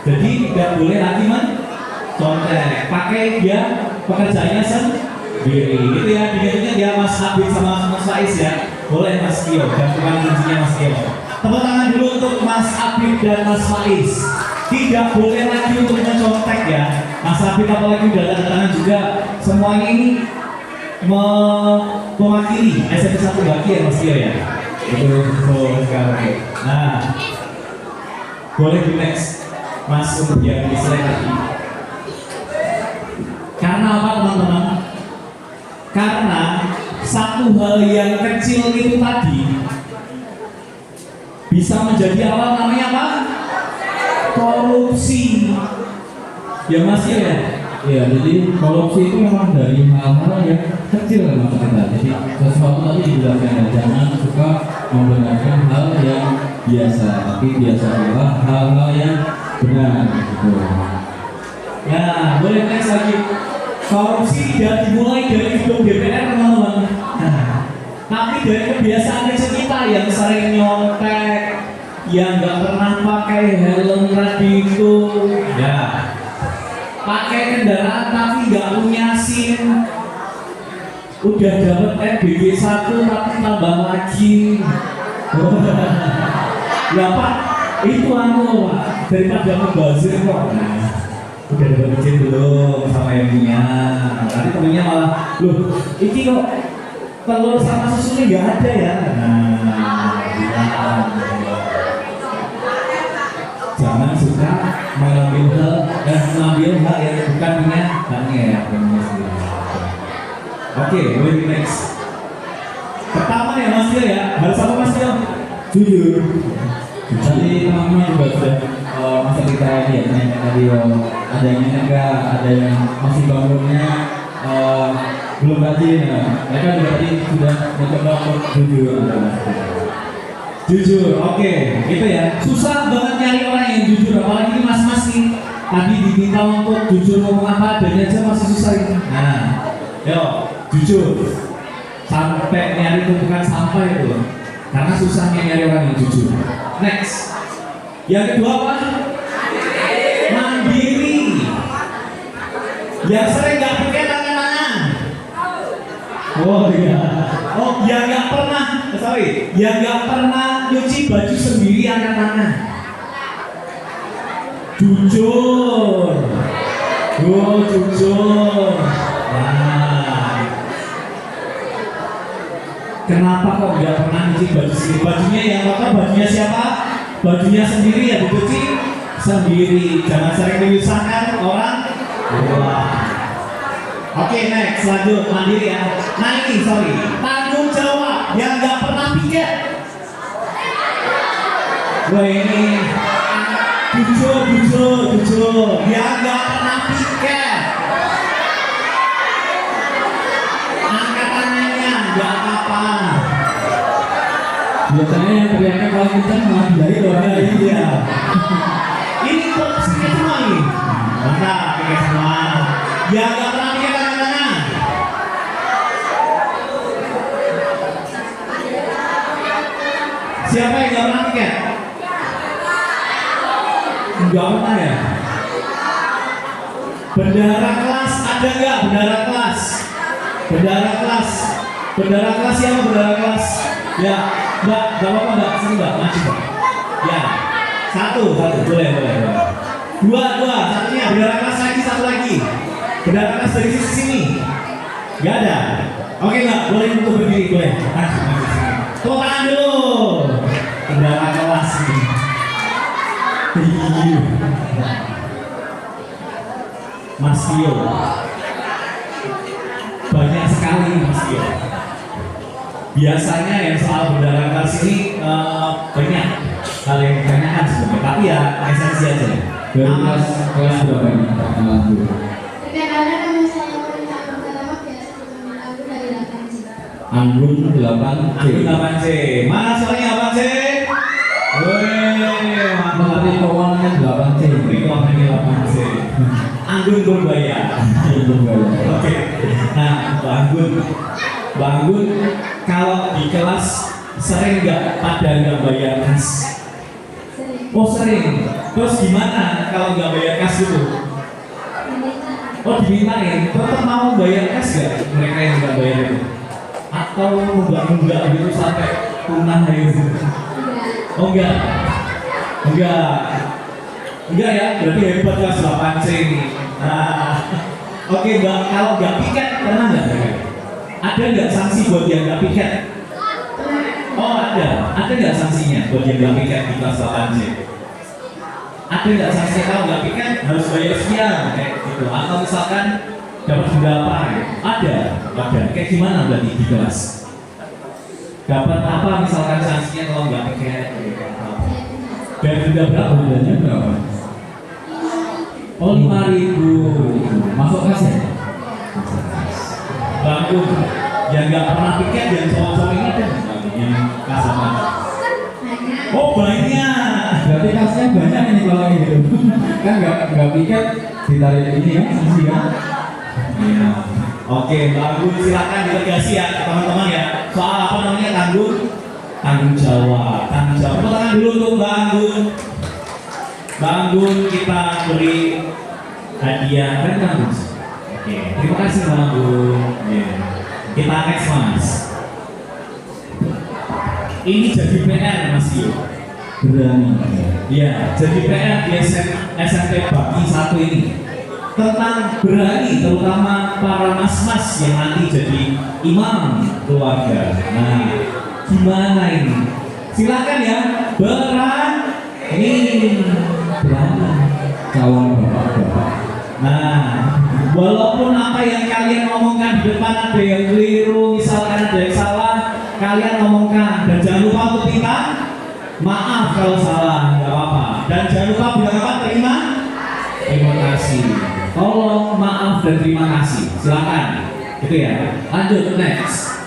jadi nggak boleh lagi mencontek. Pakai dia pekerjaannya sendiri. Gitu ya, digantinya dia Mas Abid sama Mas Faiz ya. Boleh Mas Tio, gantikan kuncinya Mas Tio. Tepuk tangan dulu untuk Mas Abid dan Mas Faiz. Tidak boleh lagi untuk mencontek ya. Mas Abid apalagi udah tanda tangan juga. Semuanya ini mewakili SMP 1 Baki ya Mas Tio ya. Itu sekali. Nah, boleh di next Mas untuk yang di slide tadi. Karena apa teman-teman? Karena satu hal yang kecil itu tadi bisa menjadi awal namanya apa? Korupsi. Ya Mas ya. Ya, jadi korupsi itu memang dari hal-hal yang kecil kan maksud kita. Jadi sesuatu tadi dijelaskan, jangan suka membenarkan hal yang biasa, tapi biasalah hal-hal yang benar gitu. Ya, boleh next lagi. Korupsi tidak dimulai dari gedung DPR, teman-teman. Nah, tapi dari kebiasaan kecil kita yang sering nyontek, yang nggak pernah pakai helm radio, ya, pakai kendaraan tapi nggak punya SIM, udah dapat RBG 1 tapi tambah lagi. Ya Pak, itu anu Pak, daripada membazir kok. Nah, udah dapat izin belum sama yang punya? Nanti temennya malah, loh, ini kok telur sama susunya nggak ada ya? Nah, bilang. Jangan suka mengambil hak yang bukan punya haknya ya, punya sendiri. Oke, boleh next. Pertama ya Mas Dio ya, harus apa Mas Dio? Jujur. Tadi teman-teman juga sudah masa kita lihat tadi ada yang enggak, ada yang masih bangunnya belum rajin. Mereka juga tadi sudah mencoba untuk jujur. Jujur, oke, itu ya. Susah banget nyari orang yang jujur, apalagi ini mas-mas nih. Tadi diminta untuk jujur ngomong apa adanya aja masih susah ini. Nah, yuk, jujur. Sampai nyari tumpukan sampah itu, karena susahnya nyari orang yang jujur. Next, yang kedua apa? Mandiri. Yang sering nggak pakai tangan-tangan. Oh iya. Oh, yang nggak pernah, yang nggak pernah nyuci baju sendiri angkat tangan. Jujur. Oh, jujur. Nah. Kenapa kok nggak pernah nyuci baju sendiri? Bajunya yang kotor, bajunya siapa? Bajunya sendiri ya dicuci sendiri. Jangan sering menyusahkan orang. Wah. Oke, next, lanjut, mandiri ya. Nah ini, tanggung jawab yang nggak pernah piket. Wah ini, jujur, yang nggak pernah piket. Angkat tangannya, nggak apa-apa. Biasanya yang teriaknya paling kencang malah dari orangnya Iya. Ini kok piket semua ini. Mantap, piket semua. Yang nggak pernah piket tangan-tangan. Siapa yang nggak pernah piket? Nggak pernah ya? Bendara kelas ada nggak? Bendara kelas siapa bendara kelas? Ya, nggak apa-apa nggak, sini nggak, maju Mbak. Ya, satu, boleh. Dua, satunya bendara kelas lagi, satu lagi. Bendara kelas dari sini. Nggak ada. Oke nggak, boleh untuk berdiri, boleh. Maju sini. Tepuk tangan dulu. Bendara kelas ini. Mas Tio. Banyak sekali Mas Tio. Biasanya yang soal bendara kelas ini banyak hal yang ditanyakan sebenarnya, tapi ya esensi aja. dari kelas berapa ini? Kadang-kadang kalau saya meminta pertama biasa cuma lagu dari 8 juta. Anggun 8C. Anggun 8C. Mana soalnya 8C? Wih, mantap. Menteri Keuangan 8C. Menteri Keuangan 8C. Anggun Purbaya. Oke. Nah, Bang Anggun, kalau di kelas sering nggak pada nggak bayar kas? Sering. Oh sering. Terus gimana kalau nggak bayar kas itu? Oh dimintain. Tetap mau bayar kas nggak mereka yang nggak bayar itu? Atau nggak gitu sampai punah gitu? Oh enggak ya, berarti hebat kelas 8C ini. Nah, oke Mbak, kalau nggak piket pernah nggak? Ada nggak sanksi buat yang nggak piket? Oh ada nggak sanksinya buat yang nggak piket di kelas 8C? Ada nggak sanksinya kalau nggak piket harus bayar sekian kayak gitu? Atau misalkan dapat berapa? Ada. Kayak gimana berarti di kelas? Dapat apa misalkan sanksinya kalau nggak piket? Dan denda berapa? Dendanya berapa? Oh 5.000. Masuk Bandung yang nggak pernah piket yang cowok-cowok ini kan yang kasaman. Oh banyak. Berarti kasnya banyak ini kalau kayak gitu. Kan nggak piket ditarik ini kan sanksi kan? Iya. Oke, Mbak Anggun silakan delegasi ya teman-teman ya. Soal apa namanya tanggung jawab. Tepuk tangan dulu untuk Mbak Anggun. Mbak Anggun kita beri hadiah kan Anggun. Oke, terima kasih Mbak Anggun. Yeah. Kita next Mas. Ini jadi PR Mas Yo. Berani. Ya, jadi PR di SMP Bakti 1 ini tentang berani, terutama para mas-mas yang nanti jadi imam keluarga. Nah, gimana ini? Silakan ya, berani. Calon bapak-bapak. Nah, walaupun apa yang kalian ngomongkan di depan ada yang keliru, misalkan ada yang salah, kalian ngomongkan dan jangan lupa untuk minta maaf kalau salah, nggak apa-apa. Dan jangan lupa bilang apa? Terima kasih. Tolong maaf dan terima kasih. Silakan. Gitu ya. Lanjut next.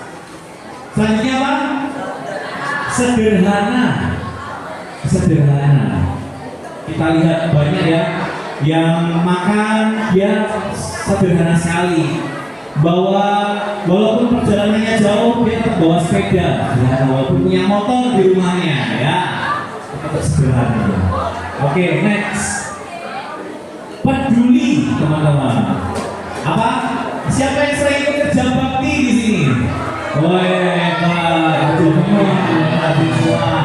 Selanjutnya apa? Sederhana. Kita lihat banyak ya yang makan dia sederhana sekali. Walaupun perjalanannya jauh dia tetap bawa sepeda. Ya, walaupun punya motor di rumahnya ya. Tetap sederhana. Oke, next. Peduli teman-teman. Apa? Siapa yang sering ikut kerja bakti di sini? Woi, Pak, itu semua.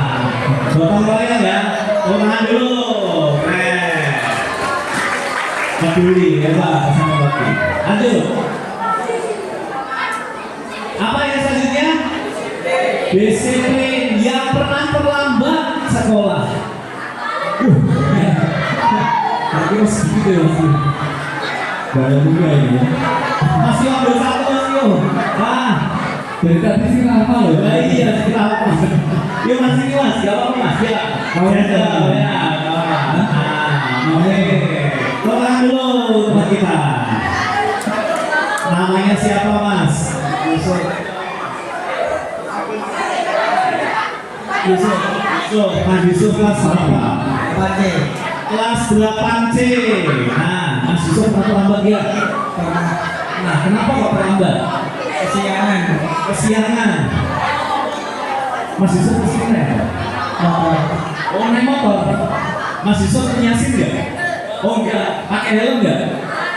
Gotong royong ya. Tangan dulu. Keren. Peduli ya Pak sama bakti. Lanjut. Apa yang selanjutnya? Disiplin. Yang pernah terlambat sekolah. Tapi masih gitu ya masih. Gak ada juga ini ya. Masih ambil satu Mas Yo. Ah, Dari tadi sih lama loh. nah, iya kita apa? Yo masih nih Mas, gak apa-apa Mas. Ya. Oh, Ya, iya. ya. Oke. Tolong dulu teman kita. Namanya siapa Mas? Yusuf. Mas Yusuf kelas berapa? Kelas 8C. Nah, Mas Yusuf pernah terlambat ya? Nah, kenapa kok terlambat? Kesiangan. Mas Yusuf kesiangan ya? Oh, naik motor. Mas Yusuf punya SIM nggak? Oh enggak, pakai helm nggak?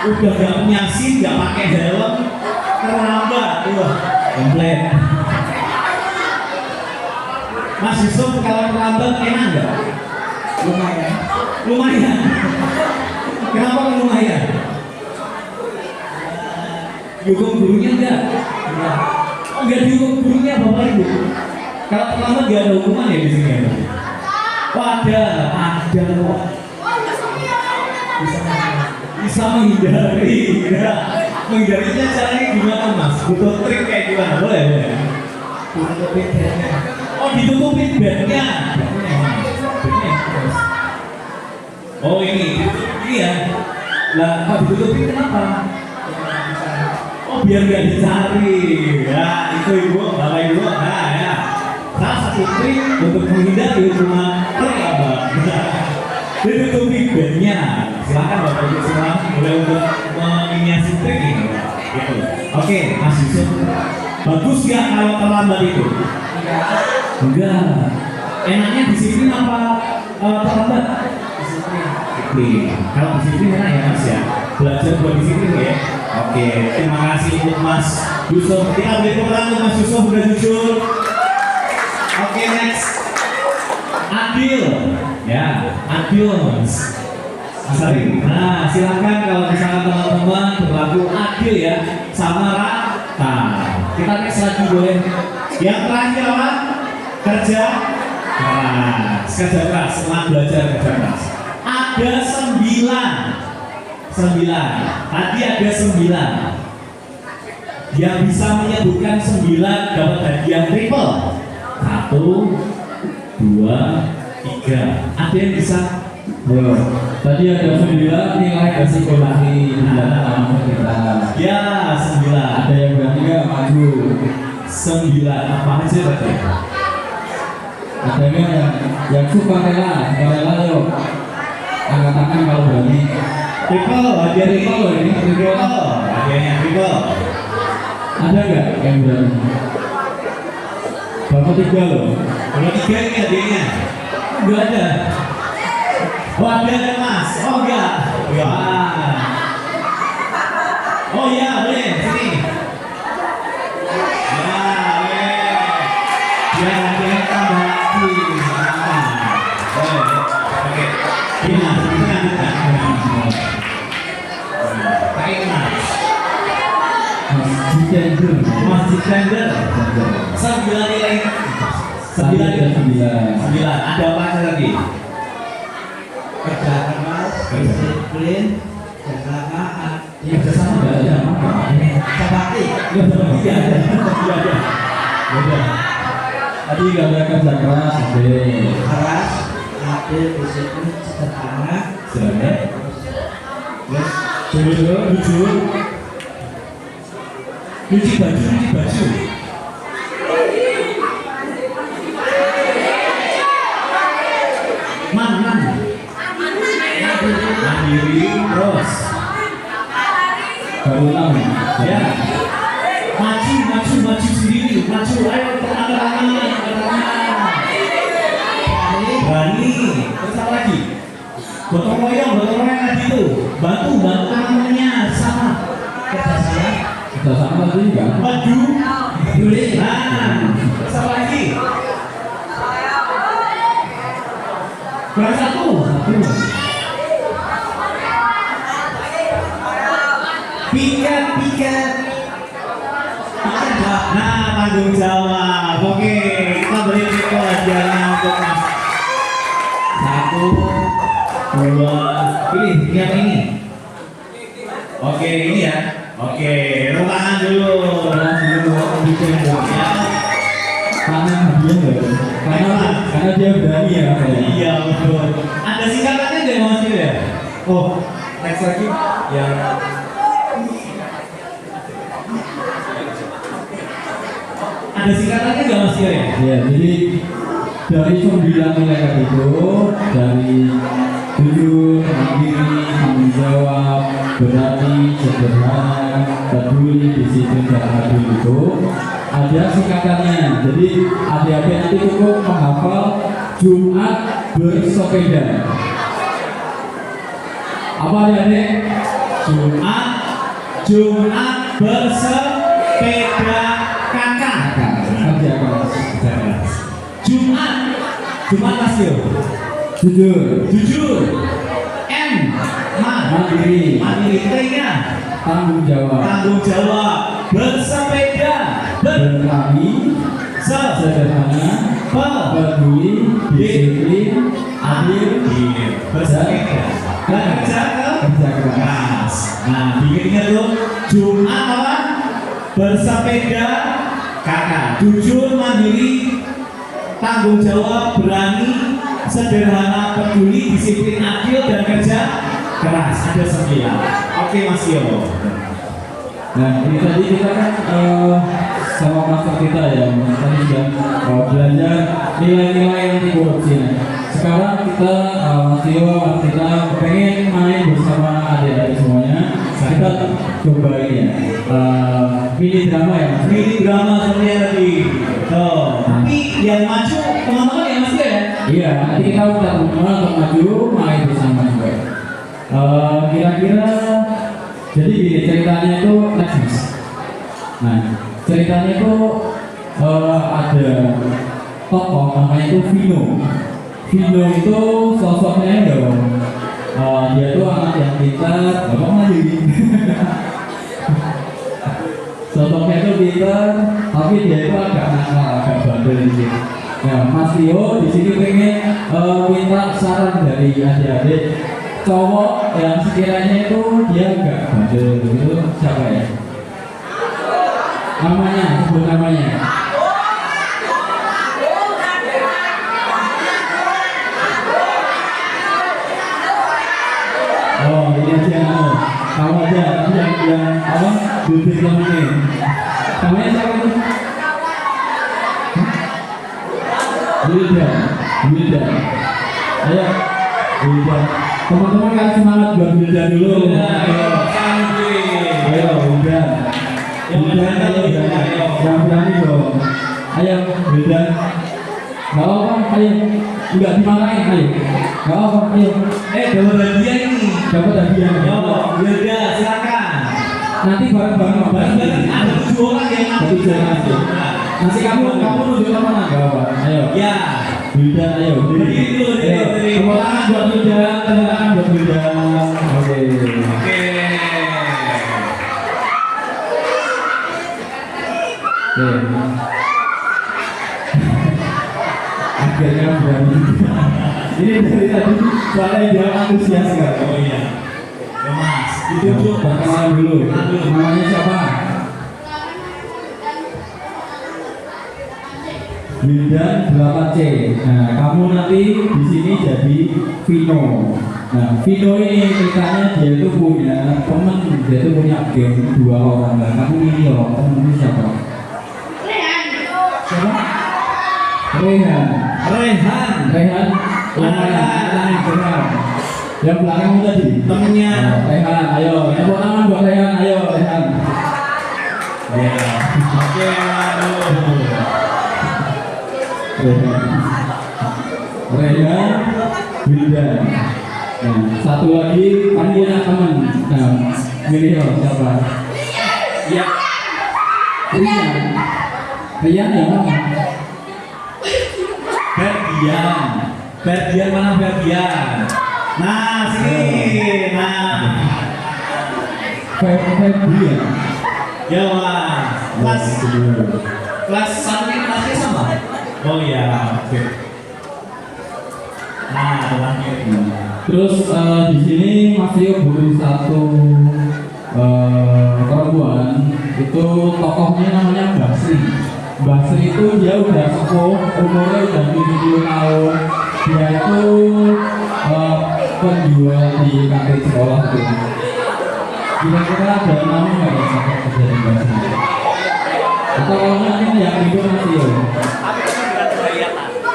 Udah nggak punya SIM, nggak pakai helm, terlambat. Wah, komplain. Mas Yusuf kalau terlambat enak nggak? Lumayan. Kenapa lumayan? Dihukum gurunya enggak? Oh, enggak dihukum gurunya Bapak Ibu. Kalau terlambat enggak ada hukuman ya di sini ya? Oh, ada kok. Bisa menghindari. Ya. Menghindarinya caranya gimana Mas? Butuh trik kayak gimana? Boleh? Oh, ditutupin bednya. Oh ini ya. Lah kok ditutupin kenapa? Oh biar nggak dicari. Ya itu ibu, bapak ibu. Nah ya. Salah satu trik untuk menghindari hukuman terlambat. Ditutupi bednya. Silakan bapak ibu semua boleh untuk menginisiasi trik ini. Gitu. Oke, Mas Yusuf. Bagus nggak kalau terlambat itu? Enggak. Enaknya disiplin apa terlambat? Disiplin. Kalau disiplin enak ya Mas ya. Belajar buat disiplin ya. Oke, terima kasih untuk Mas Yusuf. Kita beri tepuk tangan untuk Mas Yusuf udah jujur. Oke, next. Adil. Ya, adil Mas. Sari. Nah, silakan kalau misalkan teman-teman berlaku adil ya, sama rata. Kita next lagi boleh. Yang terakhir apa? Kerja keras. Kerja keras. Setelah belajar kerja keras. Ada 9. Tadi ada 9. Yang bisa menyebutkan 9 dapat hadiah triple. 1, 2, 3. Ada yang bisa? Yo, tadi ada 9 nilai psikologi dalam kita. Ya, 9. Ada yang berani nggak maju? 9 apa aja tadi? Ada nggak yang suka rela yuk. Angkat tangan kalau berani. People, hadiah People loh ini, people. Hadiahnya people. Ada nggak yang berani? Bapak 3 loh. Kalau 3 ini hadiahnya. Nggak ada. Oh ada mas, oh enggak, ya. Oh iya boleh sini. Ya boleh. Biar ada yang tambah lagi. Boleh. Oke. Ini pakai mas. Masjid tender. 9 nilai. 9. Ada apa lagi? Kerja keras, disiplin, kesamaan, Kerja sama nggak ada apa? seperti Iya ada. Tadi nggak ada kerja keras, oke. keras, adil, disiplin, sederhana, Jujur. Cuci baju. Mandiri terus. Baru 6. Ya. Maju sendiri. Maju, ayo angkat tangan. Berani. Terus apa lagi? Gotong royong tadi itu. Bantu teman-temannya sama. Kerja sama tadi nggak? Maju. Nah, terus apa lagi? Kurang satu. Piket. Nah, tanggung jawab. Oke, kita beri hadiahnya untuk Mas. 1, 2, pilih yang ini. Oke, ini ya. Oke, tepuk tangan dulu. Ya. Karena dia nggak? Karena dia berani ya. Iya, betul. Ada singkatannya nggak Mas ya? Oh, next lagi yang ada singkatannya nggak Mas ya? Ya, jadi dari 9 nilai itu, dari jujur, mandiri, tanggung jawab, berani, sederhana, peduli, disiplin, dan adil itu ada singkatannya. Jadi adik-adik nanti cukup menghafal Jumat bersepeda. Apa adik-adik? Jumat bersepeda kakak. Kerja keras. Jumat Mas yo. Jujur, mandiri, T-nya tanggung jawab, bersepeda, berani, sederhana, peduli, disiplin, adil, bersepeda, kerja keras. keras. Nah, bikinnya tuh Jumat apa? Bersepeda kakak, jujur, mandiri, tanggung jawab, berani, sederhana, peduli, disiplin, adil, dan kerja keras. Ada 9. Oke Mas Yo. Nah, ini tadi kita kan sama master kita yang tadi sudah belajar nilai-nilai anti korupsi. Sekarang kita Mas Tio, kita pengen main bersama adik-adik semuanya. Kita coba ini ya, mini drama ya. Mini drama seperti yang tadi. Tuh. Tapi yang maju teman-teman ya Mas Yo ya. Iya, nanti kita udah untuk maju main bersama juga. Kira-kira jadi gini ceritanya itu next. Nah, ceritanya itu ada tokoh namanya itu Vino. Vino itu sosoknya ya, dia tuh anak yang pintar, bapak maju. Sosoknya itu pintar, tapi dia itu agak nakal, agak bandel gitu. Nah, Mas Tio di sini pengen minta saran dari adik-adik cowok yang sekiranya itu dia enggak bandel itu siapa ya? Namanya, sebut namanya. ini aja kamu aja yang apa bibir kamu ini. Namanya siapa itu? Wildan. Ayo, Wildan. Teman-teman kan semangat buat Wildan dulu. Ayo, Wildan. Wildan, ayo, yang berani dong. Ayo, Wildan. Gak apa, ayo. Enggak dimarahin, ayo. Gak apa, ayo. Dapat hadiah ini. Dapat hadiah. Yo, Wilda, silakan. Nanti bareng-bareng Ada 7 orang yang Nanti jangan aja. Nanti kamu nunjuk mana? Gak apa. Ayo. Ya. Wildan, ayo. Berdiri dulu, berdiri. Tepuk tangan buat Wildan, tepuk tangan buat Wildan. Oke. Akhirnya berani. Ini dari tadi soalnya dia antusias kan. Oh iya. Ya Mas, ditunjuk. Perkenalan dulu. Namanya siapa? Wildan 8C. Nah, kamu nanti di sini jadi Vino. Nah, Vino ini ceritanya dia itu punya teman, dia itu punya geng 2 orang. Nah, kamu ini loh, temennya siapa? Siapa? Rehan. Yang mana? Yang belakang tadi. Temennya. Rehan, ayo. Tepuk tangan buat Rehan, ayo Rehan. Ya. Oke, aduh. Rehan, Wildan. Nah, satu lagi kamu punya teman. Nah, milih loh siapa? Ya. Rian yang mana? Ferdian mana Ferdian? Nah, sini. Nah. Ferdian. Ya, Mas. Kelas 1 ini kelasnya sama? Oh iya, oke. Nah, orangnya. Terus di sini Mas Rio butuh satu perempuan. Itu tokohnya namanya Basri. Basri itu dia udah sepuh, umurnya udah 70 tahun. Dia itu penjual di kantin sekolah gitu. Kira-kira ada nama nggak yang cocok jadi Basri? Atau kalau nanti yang itu Mas Rio?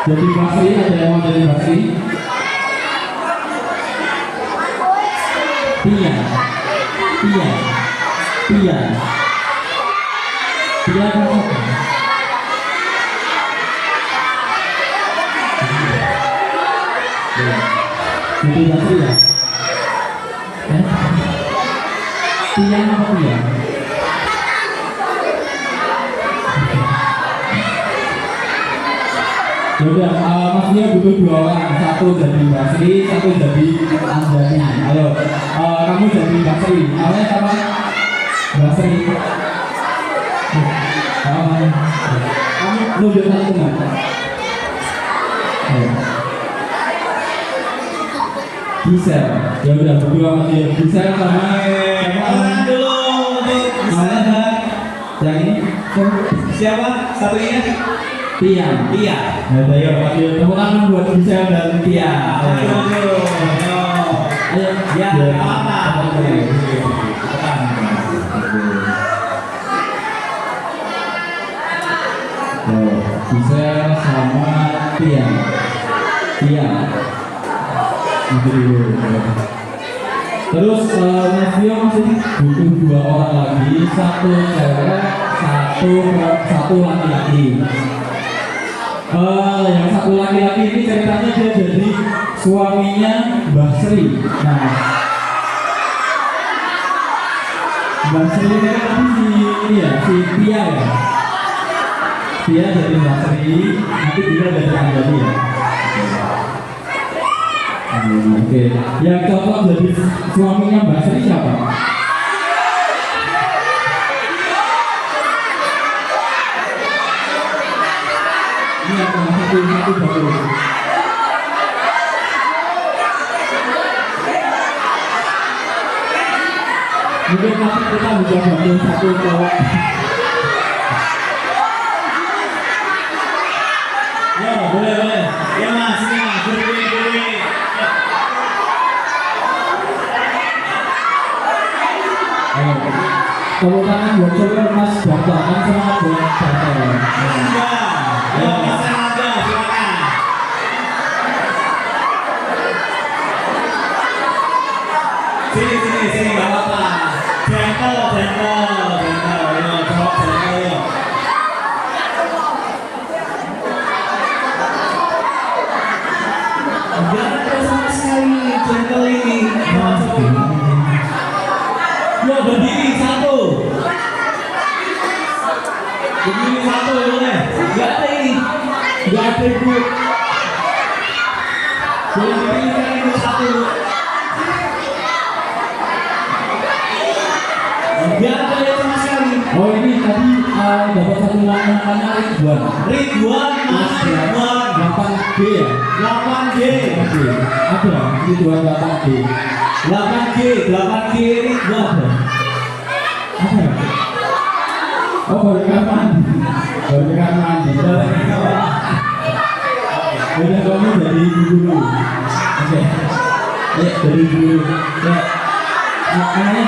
Jadi Basri, ada yang mau jadi Basri? Tia cocok. Jadi Basri ya? Tia apa Tia? Yaudah, Mas Nia butuh 2 orang, satu jadi Basri, satu jadi Anjani. Ayo, kamu jadi Basri. Namanya siapa? Basri. Kamu nunjuk satu nggak? Gisel. Yaudah, berdua Mas Nia. Gisel sama Tangan dulu untuk mana? Yang ini? siapa? Satunya? Tia. Ayo, Mas Nia. Tepuk tangan buat Gisel dan Tia. Ayo. Ya, apa? Gisel sama Tia. Itu dulu. Terus Mas Dio masih butuh 2 orang lagi, satu cewek, satu laki-laki. Yang satu laki-laki ini ceritanya dia jadi suaminya Mbak Sri. Nah, Mbak Sri ini kan si Tia ya. Tia jadi Mbak Sri, nanti dia dari Anjani ya. Oke, yang cocok jadi suaminya Mbak Sri siapa? Ini yang satu baru. Mungkin nanti kita bisa bantu satu cowok. Ya, boleh. Ya Mas, ini Mas, berdiri. Ayo, tepuk tangan buat coba Mas Darto, kan semangat buat Darto. Ayo, Mas Rangga, silakan. Sini, nggak apa-apa. Gentle. Ayo, coba gentle. Jangan ada sama sekali gentle ini. Ya, berdiri satu. Berdiri satu boleh. Gak ada ini. Gak ada ibu. Boleh dipilihkan ibu satu. Gak ada ya sama sekali. Oh ini tadi dapat satu namanya Ridwan. Ridwan, Mas Ridwan. 8B ya? 8G. Oke. Ada Ridwan 8B. 8G Ridwan. Apa ya? Oh baru kamar mandi. Udah kamu dari dulu. Oke. Dari dulu. Ya. Namanya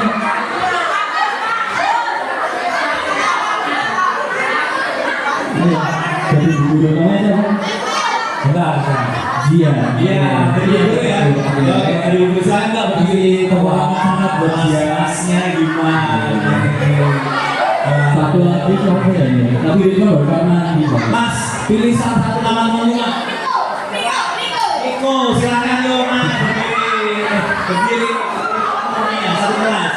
dari dulu namanya siapa? Dia. Dari dulu ya. Dari dulu saya nggak begini. Sangat buat dia. Masnya gimana? Satu lagi siapa ya ini? Tapi itu baru mandi. Mas, pilih salah satu nama temannya. Niko, silakan yo Mas. Berdiri. Yang satu kelas.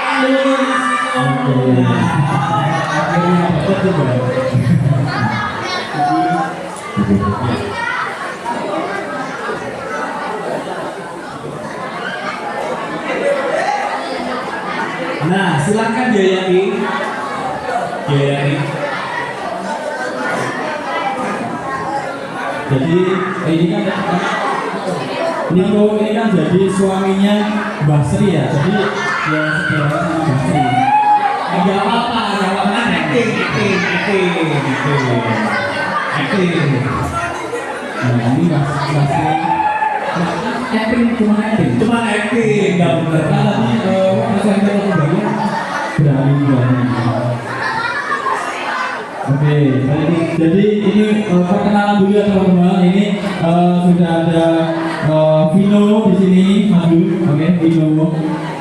Halo Mas Niko. Akhirnya dapat juga. Nah, silakan Jayani. Jadi ini kan Niko ini kan jadi suaminya Mbak Sri ya. Jadi ya saudara sama Mbak Sri. Enggak apa-apa. Acting. Nah ini Mbak Sri. Cuma acting. Enggak bener. Tapi presenter kebanyakan berani. Oke, jadi ini perkenalan dulu ya teman-teman. Ini sudah ada Vino di sini, maju. Oke, Vino.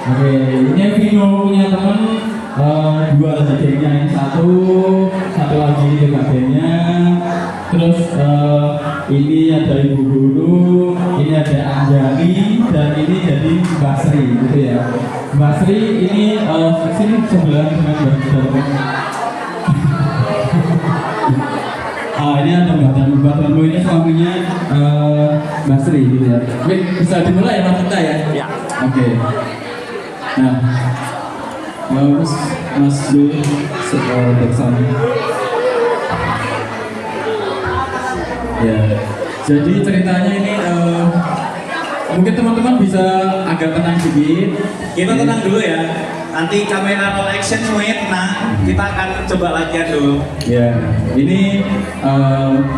Oke, ini Vino punya teman dua aja gengnya, ini satu lagi juga gengnya. Terus ini ada Ibu Guru, ini ada Anjani, dan ini jadi Mbak Sri, gitu ya. Mbak Sri ini sini sebelah dengan Mbak Darto. Ini ada Mbak Darto ini suaminya Mbak Sri, gitu ya. Oke, bisa dimulai Mas kita ya? Ya. Oke. Nah, Mas Dul bersama. Ya, jadi ceritanya ini mungkin teman-teman bisa agak tenang sedikit. Kita tenang dulu ya. Nanti kamera roll action semuanya tenang. Kita akan coba latihan dulu. Ya, ini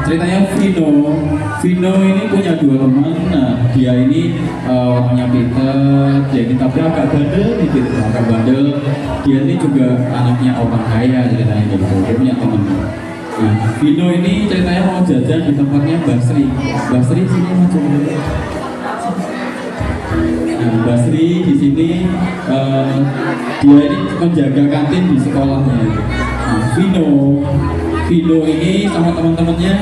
ceritanya Vino. Vino ini punya dua teman. Nah, dia ini orangnya pintar, dia ini tapi agak bandel gitu, agak bandel. Dia ini juga anaknya orang kaya ceritanya gitu. Dia punya teman. Nah, Vino ini ceritanya mau jajan di tempatnya Mbak Sri. Mbak Sri sini maju. Nah, Mbak Sri di sini dia ini menjaga kantin di sekolahnya. Nah, Vino ini sama teman-temannya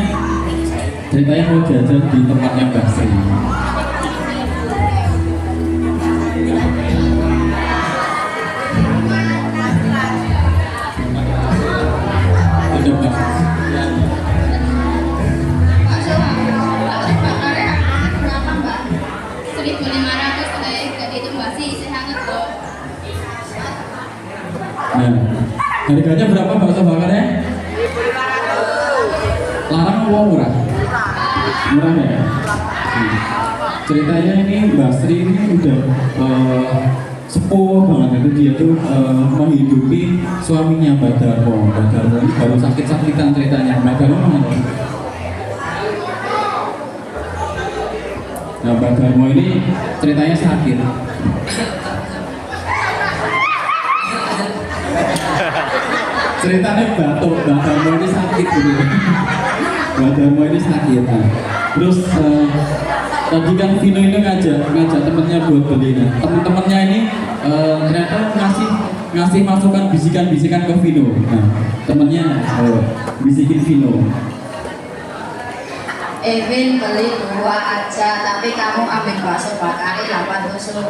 ceritanya mau jajan di tempatnya Mbak Sri. Udah Mbak. Nah, harganya berapa bakso bakarnya? Larang apa murah? Murah ya? Ceritanya ini Mbak Sri ini udah sepuh banget itu, dia tuh menghidupi suaminya Mbak Darto. Mbak Darto ini baru sakit-sakitan ceritanya. Mbak Darto mana? Nah, Mbak Darmo ini ceritanya sakit. Ceritanya batuk, Mbak Darmo ini sakit gitu. Mbak Darmo ini sakit. Nah, terus tadi kan Vino ini ngajak temennya buat beli. Nah, temen-temennya ini ternyata ngasih masukan bisikan-bisikan ke Vino. Nah, temennya bisikin Vino. Vin beli 2 aja, tapi kamu ambil bakso bakar 8 tusuk.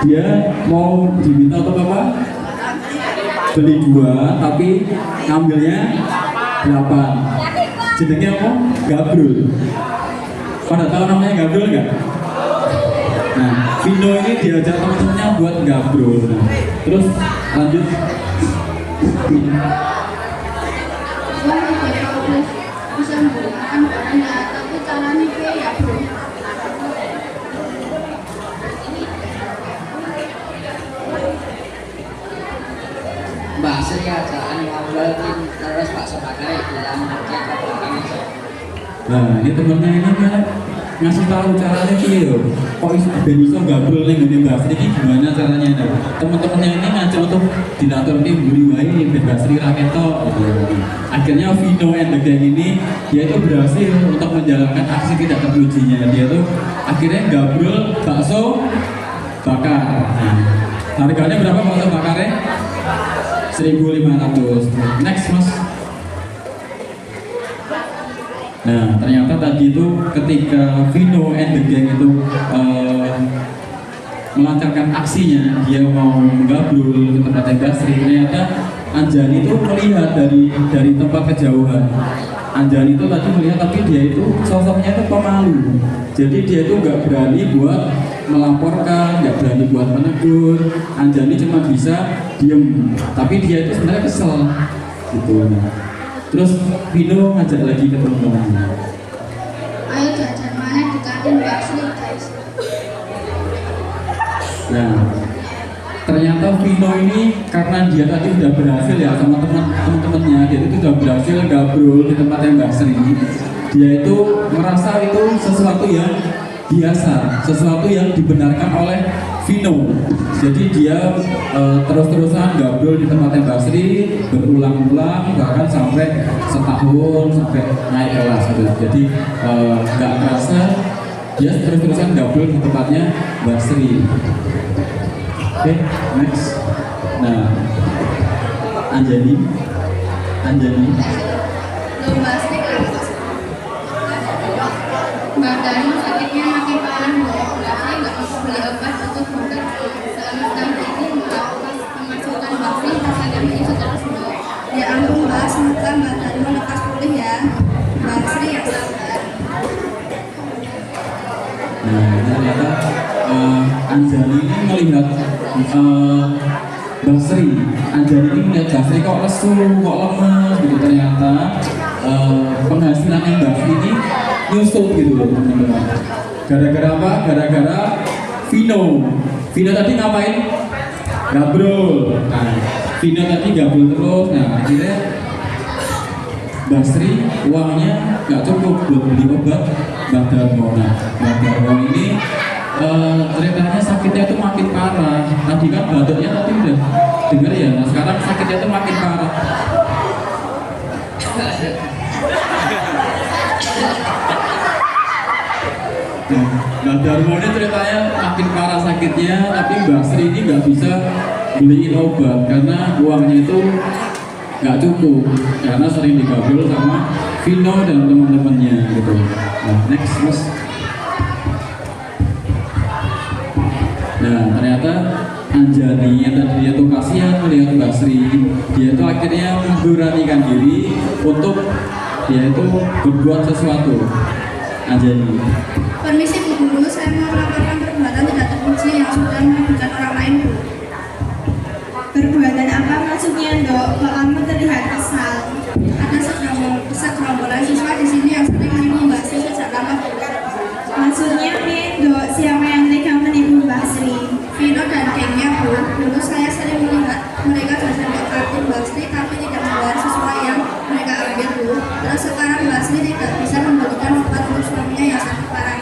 Dia mau diminta untuk apa? Beli 2, tapi ngambilnya 8. Jenengnya apa? Gabrul. Pada tahu namanya Gabrul nggak? Nah, Vino ini diajak teman-temannya buat Gabrul. Nah, terus lanjut. Bisa menggunakan barangnya, tapi caranya ya bro. Mbak Sri ajaan ngobrolin terus bakso bakar bilang aja ke Nah, ini temennya ini kan ngasih tahu caranya sih loh. Kok bisa Gabrul nih gini Mbak Sri ini gimana caranya? Nah, teman-temannya ini ngajak untuk dilatur tim beli wae Mbak Sri raketo. Akhirnya Vino and the gang ini dia itu berhasil untuk menjalankan aksi tidak terpujinya. Dia tuh akhirnya Gabrul bakso bakar. Nah, harganya berapa bakso bakarnya? 1.500. Next mas. Nah, ternyata tadi itu ketika Vino and the gang itu melancarkan aksinya, dia mau Gabrul ke tempatnya Mbak Sri, ternyata Anjani itu melihat dari tempat kejauhan. Anjani itu tadi melihat, tapi dia itu sosoknya itu pemalu. Jadi dia itu nggak berani buat melaporkan, nggak berani buat menegur. Anjani cuma bisa diem, tapi dia itu sebenarnya kesel gitu. Terus Vino ngajak lagi ke teman-temannya. Ayo jajan mana di kantin Mbak Sri guys. Nah, ternyata Vino ini karena dia tadi udah berhasil ya sama teman-temannya, dia itu udah berhasil Gabrul di tempatnya Mbak Sri. Dia itu merasa itu sesuatu yang biasa, sesuatu yang dibenarkan oleh Vino. Jadi dia terus-terusan Gabrul di tempatnya Mbak Sri berulang-ulang, bahkan sampai setahun, sampai naik kelas gitu. Jadi nggak kerasa dia terus-terusan Gabrul di tempatnya Mbak Sri. Oke, next. Nah, Anjani. Lo Mbak Sri Mbak Dani sakitnya makin parah loh. Mbak Sri nggak mau beli obat untuk dokter. Selama tahun ini melakukan pemasukan Mbak Sri rasanya menyusut terus loh. Ya ampun Mbak, semoga Mbak Dani lekas pulih ya. Mbak Sri yang sabar. Nah, ternyata Anjani ini melihat Mbak Sri. Anjani ini melihat Mbak Sri kok lesu, kok lemes gitu. Ternyata penghasilannya Mbak Sri ini nyusut gitu loh teman-teman. Gara-gara apa? Gara-gara Vino tadi ngapain? Gabrul. Nah, Vino tadi gabrul terus. Nah, akhirnya Mbak Sri uangnya nggak cukup buat beli obat Mbak Darmo. Nah, Mbak Darmo ini ceritanya sakitnya itu makin parah. Tadi kan batuknya tadi udah dengar ya. Nah, sekarang sakitnya itu makin parah. Nah, Mbak Darmo ini ceritanya makin parah sakitnya, tapi Mbak Sri ini nggak bisa beliin obat karena uangnya itu nggak cukup, karena sering digabrul sama Vino dan teman-temannya gitu. Nah, next mas. Nah, ternyata Anjani yang tadi dia tuh kasihan melihat Mbak Sri, dia tuh akhirnya memberanikan diri untuk dia itu berbuat sesuatu. Anjani. Permisi Bu Guru, saya mau melaporkan perbuatan tidak terpuji yang sudah merugikan orang lain Bu. Perbuatan apa maksudnya Dok? Kok kamu terlihat kesal? Ada segerombolan siswa di sini yang sering menipu Mbak Sri sejak lama Bu. Maksudnya Dok, siapa yang tega menipu Mbak Sri? Vino dan gengnya Bu. Dulu saya sering melihat mereka jajan ke kantin Mbak Sri tapi tidak membayar sesuai yang mereka ambil Bu. Terus sekarang Mbak Sri tidak bisa membelikan obat untuk suaminya yang sakit parah.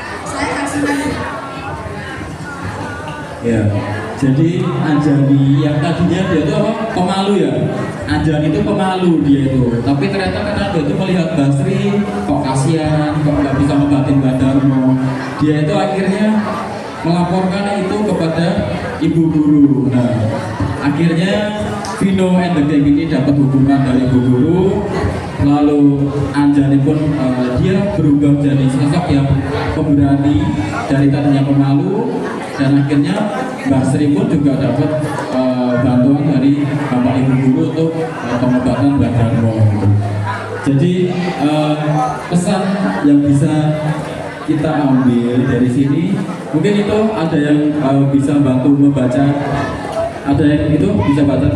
Ya, jadi Anjani yang tadinya dia itu apa? Pemalu ya. Anjani itu pemalu dia itu. Tapi ternyata karena dia itu melihat Basri, kok kasihan, kok nggak bisa ngobatin Mbak Darmo. Dia itu akhirnya melaporkan itu kepada ibu guru. Nah, akhirnya Vino and the Gang ini dapat hukuman dari ibu guru. Lalu Anjani pun dia berubah jadi sosok yang pemberani dari tadinya pemalu, dan akhirnya Mbak Sri pun juga dapat bantuan dari bapak ibu guru untuk pengobatan Mbak Darmo. Jadi pesan yang bisa kita ambil dari sini, mungkin itu ada yang bisa bantu membaca, ada yang itu bisa baca.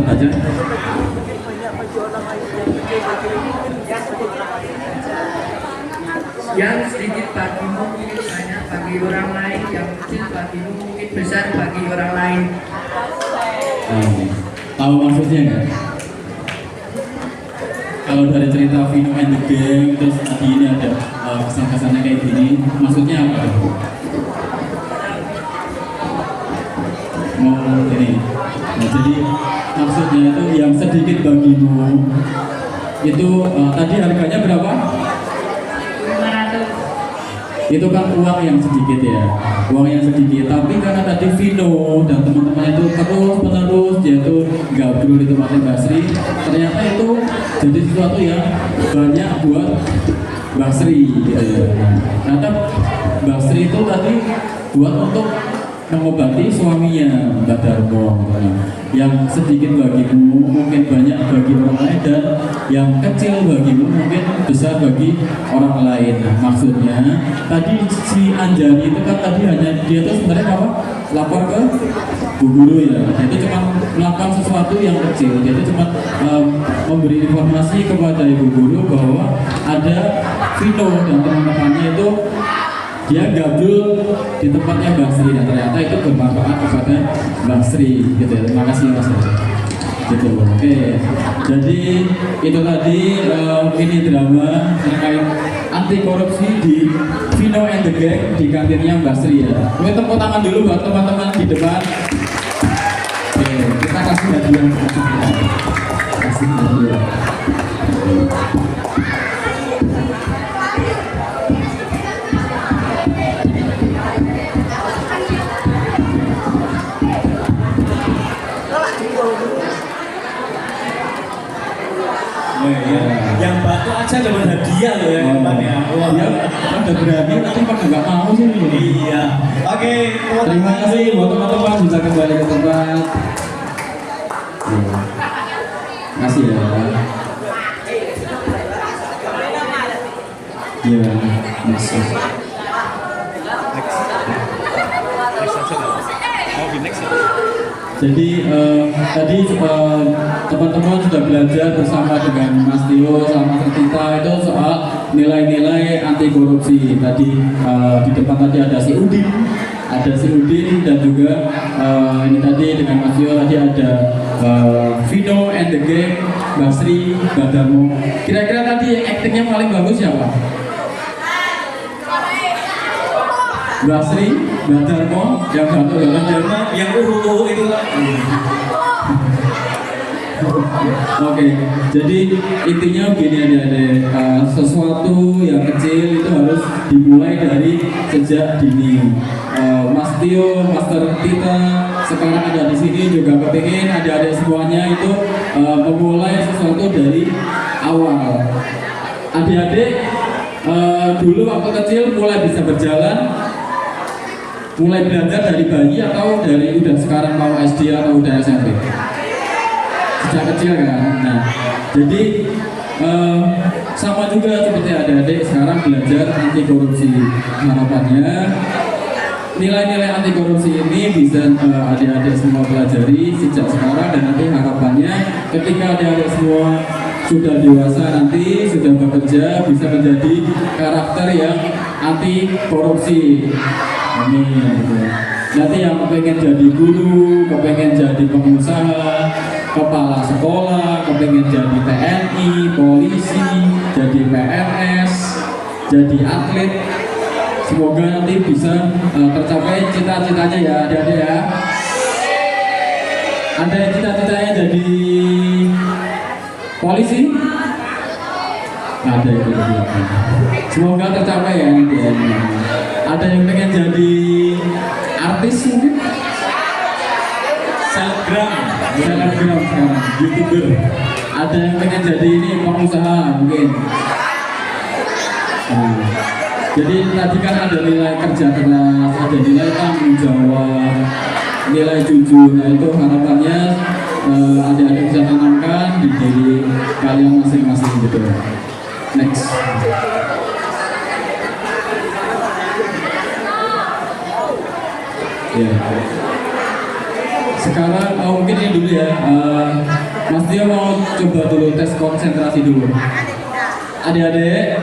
Yang sedikit bagimu mungkin banyak bagi orang lain, yang kecil bagimu mungkin besar bagi orang lain. Tahu maksudnya nggak? Kalau dari cerita Vino and the Gang, terus tadi ini ada kesan-kesannya kayak gini, maksudnya apa? Oh ini, nah, jadi maksudnya itu yang sedikit bagimu itu tadi harganya berapa? Itu kan uang yang sedikit ya, uang yang sedikit. Tapi karena tadi Vino dan teman-teman itu terus menerus dia itu gabrul di tempatnya Basri, ternyata itu jadi sesuatu yang banyak buat Basri gitu ya. Ternyata Basri itu tadi buat untuk mengobati suaminya Mbak Darmo. Yang sedikit bagimu mungkin banyak bagi orang lain, dan yang kecil bagimu mungkin besar bagi orang lain. Nah, maksudnya tadi si Anjani itu kan tadi hanya dia tuh sebenarnya apa? Lapor ke Bu Guru ya. Dia itu cuma melakukan sesuatu yang kecil. Dia itu cuma memberi informasi kepada Ibu Guru bahwa ada Vino dan teman-temannya itu dia gabung di tempatnya Mbak Sri, dan ternyata itu bermanfaat kepada Mbak Sri gitu ya. Terima kasih Mas gitu. Oke, jadi itu tadi ini drama terkait anti korupsi di Vino and the Gang di kantinnya Mbak Sri ya. Oke, tepuk tangan dulu buat teman-teman di depan. Oke, kita kasih hadiah, kasih hadiah. Yang batu aja dapat hadiah loh ya Pak ya. Ya, udah berani tapi pada nggak mau sih ini. Iya. Oke, terima kasih buat teman-teman, bisa kembali ke tempat. Terima kasih ya. Iya, masuk. Jadi tadi teman-teman sudah belajar bersama dengan Mas Tio sama Tita itu soal nilai-nilai anti korupsi. Tadi di depan tadi ada si Udin, dan juga ini tadi dengan Mas Tio tadi ada Vino and the Gang, Basri, Mbak Darmo. Kira-kira tadi aktingnya paling bagus siapa? Basri, Mbak Darmo, yang satu yang uhu itu lah. Oke, jadi intinya begini adik-adik, sesuatu yang kecil itu harus dimulai dari sejak dini. Mas Tio, Master Tita sekarang ada di sini juga kepingin adik-adik semuanya itu memulai sesuatu dari awal. Adik-adik dulu waktu kecil mulai bisa berjalan, mulai belajar dari bayi atau dari udah sekarang mau SD atau udah SMP? Sejak kecil kan. Nah, jadi sama juga seperti adik-adik sekarang belajar anti korupsi. Harapannya nilai-nilai anti korupsi ini bisa adik-adik semua pelajari sejak sekarang, dan nanti harapannya ketika adik-adik semua sudah dewasa nanti sudah bekerja bisa menjadi karakter yang anti korupsi. Amin. Nanti yang kepengen jadi guru, kepengen jadi pengusaha, kepala sekolah, kepengen jadi TNI, polisi, jadi PNS, jadi atlet, Semoga nanti bisa tercapai cita-citanya ya adik-adik ya. Ada yang cita-citanya jadi polisi? Ada yang jadi apa? Semoga tercapai ya nanti ya. Ada yang pengen jadi artis mungkin? Selebgram sekarang, YouTuber. Ada yang pengen jadi ini pengusaha mungkin. Nah, jadi tadi kan ada nilai kerja keras, ada nilai tanggung jawab, nilai jujur. Nah itu harapannya adik-adik bisa tanamkan di diri kalian masing-masing gitu. Next. Ya. Sekarang mungkin ini dulu ya. Mas Tio mau coba dulu tes konsentrasi dulu. Adik-adik,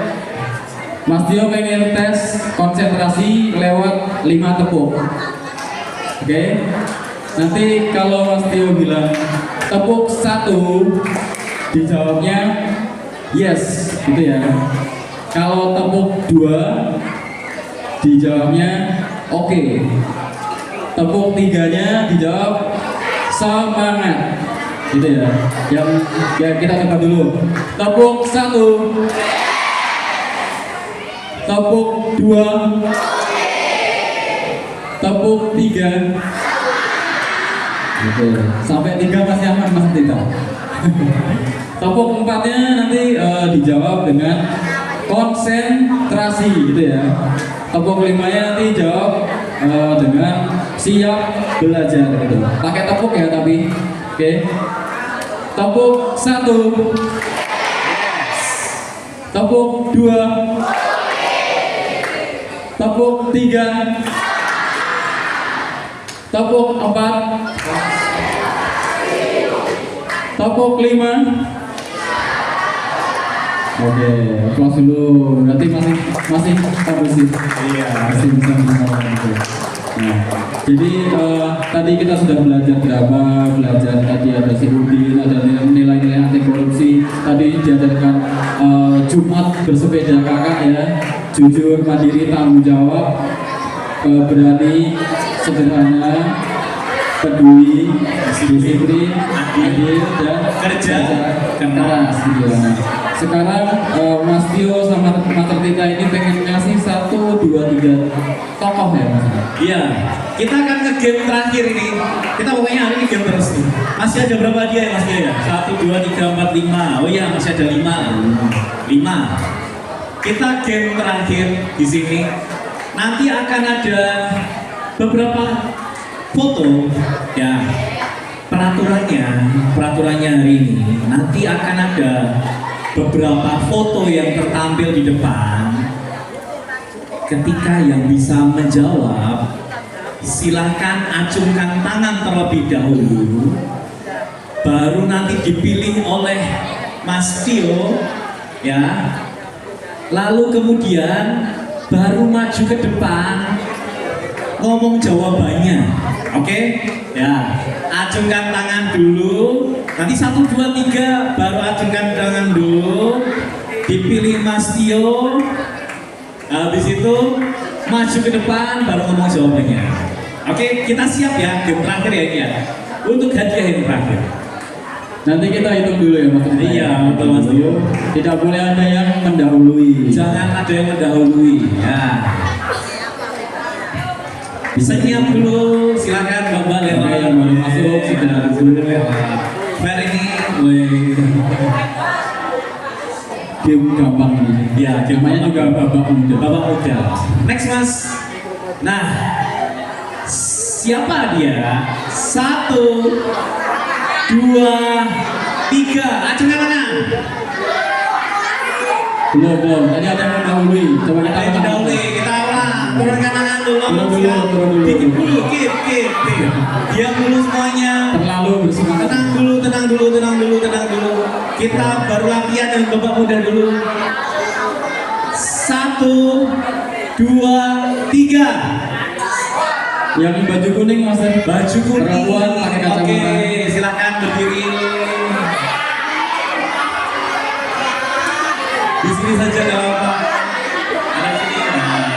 Mas Tio pengen tes konsentrasi lewat 5 tepuk. Oke? Nanti kalau Mas Tio bilang tepuk 1, dijawabnya yes, gitu ya. Kalau tepuk 2, dijawabnya oke. Tepuk 3-nya dijawab semangat, gitu ya. Yang ya kita coba dulu. Tepuk 1, tepuk 2, tepuk 3. Oke, sampai 3 masih aman Mas Tita. Tepuk 4-nya nanti dijawab dengan konsentrasi, gitu ya. Tepuk 5-nya nanti jawab dengan siap belajar, gitu. Pakai tepuk ya tapi. Oke. Tepuk 1, tepuk 2, tepuk 3, tepuk 4, tepuk 5. Oke, kelas dulu. Berarti masih bagus sih. Iya, masih bisa itu. Nah, jadi tadi kita sudah belajar drama, belajar tadi ada si Udin, ada nilai-nilai anti korupsi. Tadi diajarkan Jumat bersepeda kakak ya, jujur, mandiri, tanggung jawab, berani, sederhana, peduli, disiplin, adil, dan kerja keras gitu ya. Sekarang Mas Tio sama Mas Tita ini pengen ngasih 1, 2, 3 tokoh ya Mas? Iya, kita akan nge-game terakhir ini. Kita pokoknya hari ini game terus nih. Masih ada berapa dia ya Mas Tio ya? 1, 2, 3, 4, 5. Oh iya, masih ada 5. 5. Kita game terakhir di sini. Nanti akan ada beberapa foto ya. Peraturannya hari ini nanti akan ada beberapa foto yang tertampil di depan. Ketika yang bisa menjawab, silakan acungkan tangan terlebih dahulu, baru nanti dipilih oleh Mas Tio ya. Lalu kemudian baru maju ke depan ngomong jawabannya. Oke? Ya, acungkan tangan dulu. Nanti 1, 2, 3 baru acungkan tangan dulu. Dipilih Mas Tio. Habis itu maju ke depan baru ngomong jawabannya. Oke, kita siap ya game terakhir ya ini ya. Untuk hadiah yang terakhir. Nanti kita hitung dulu ya Mas. Iya, betul Mas Tio. Tidak boleh ada yang mendahului. Jangan ada yang mendahului. Ya. Bisa siap dulu, silakan Bapak lewat. Yang baru masuk sudah dulu lewat. Hari ini, game gampang ini. ya, Namanya juga babak muda. Bapak muda. Next Mas. Nah, siapa dia? 1, 2, 3. Acungkan tangan. Belum. Tadi ada yang mendahului. Coba kita Ada yang mendahului. Kita ulang. Turunkan tangan dulu. Turun dulu. Dikit dulu. Keep. Diam dulu semuanya. Terlalu bersemangat. Tenang dulu. Kita baru latihan dengan Bapak muda dulu. 1, 2, 3. Yang baju kuning Mas. Baju kuning. Perempuan pakai kacamata. Oke, silakan berdiri. Di sini saja nggak apa-apa. Ada sini. Nah.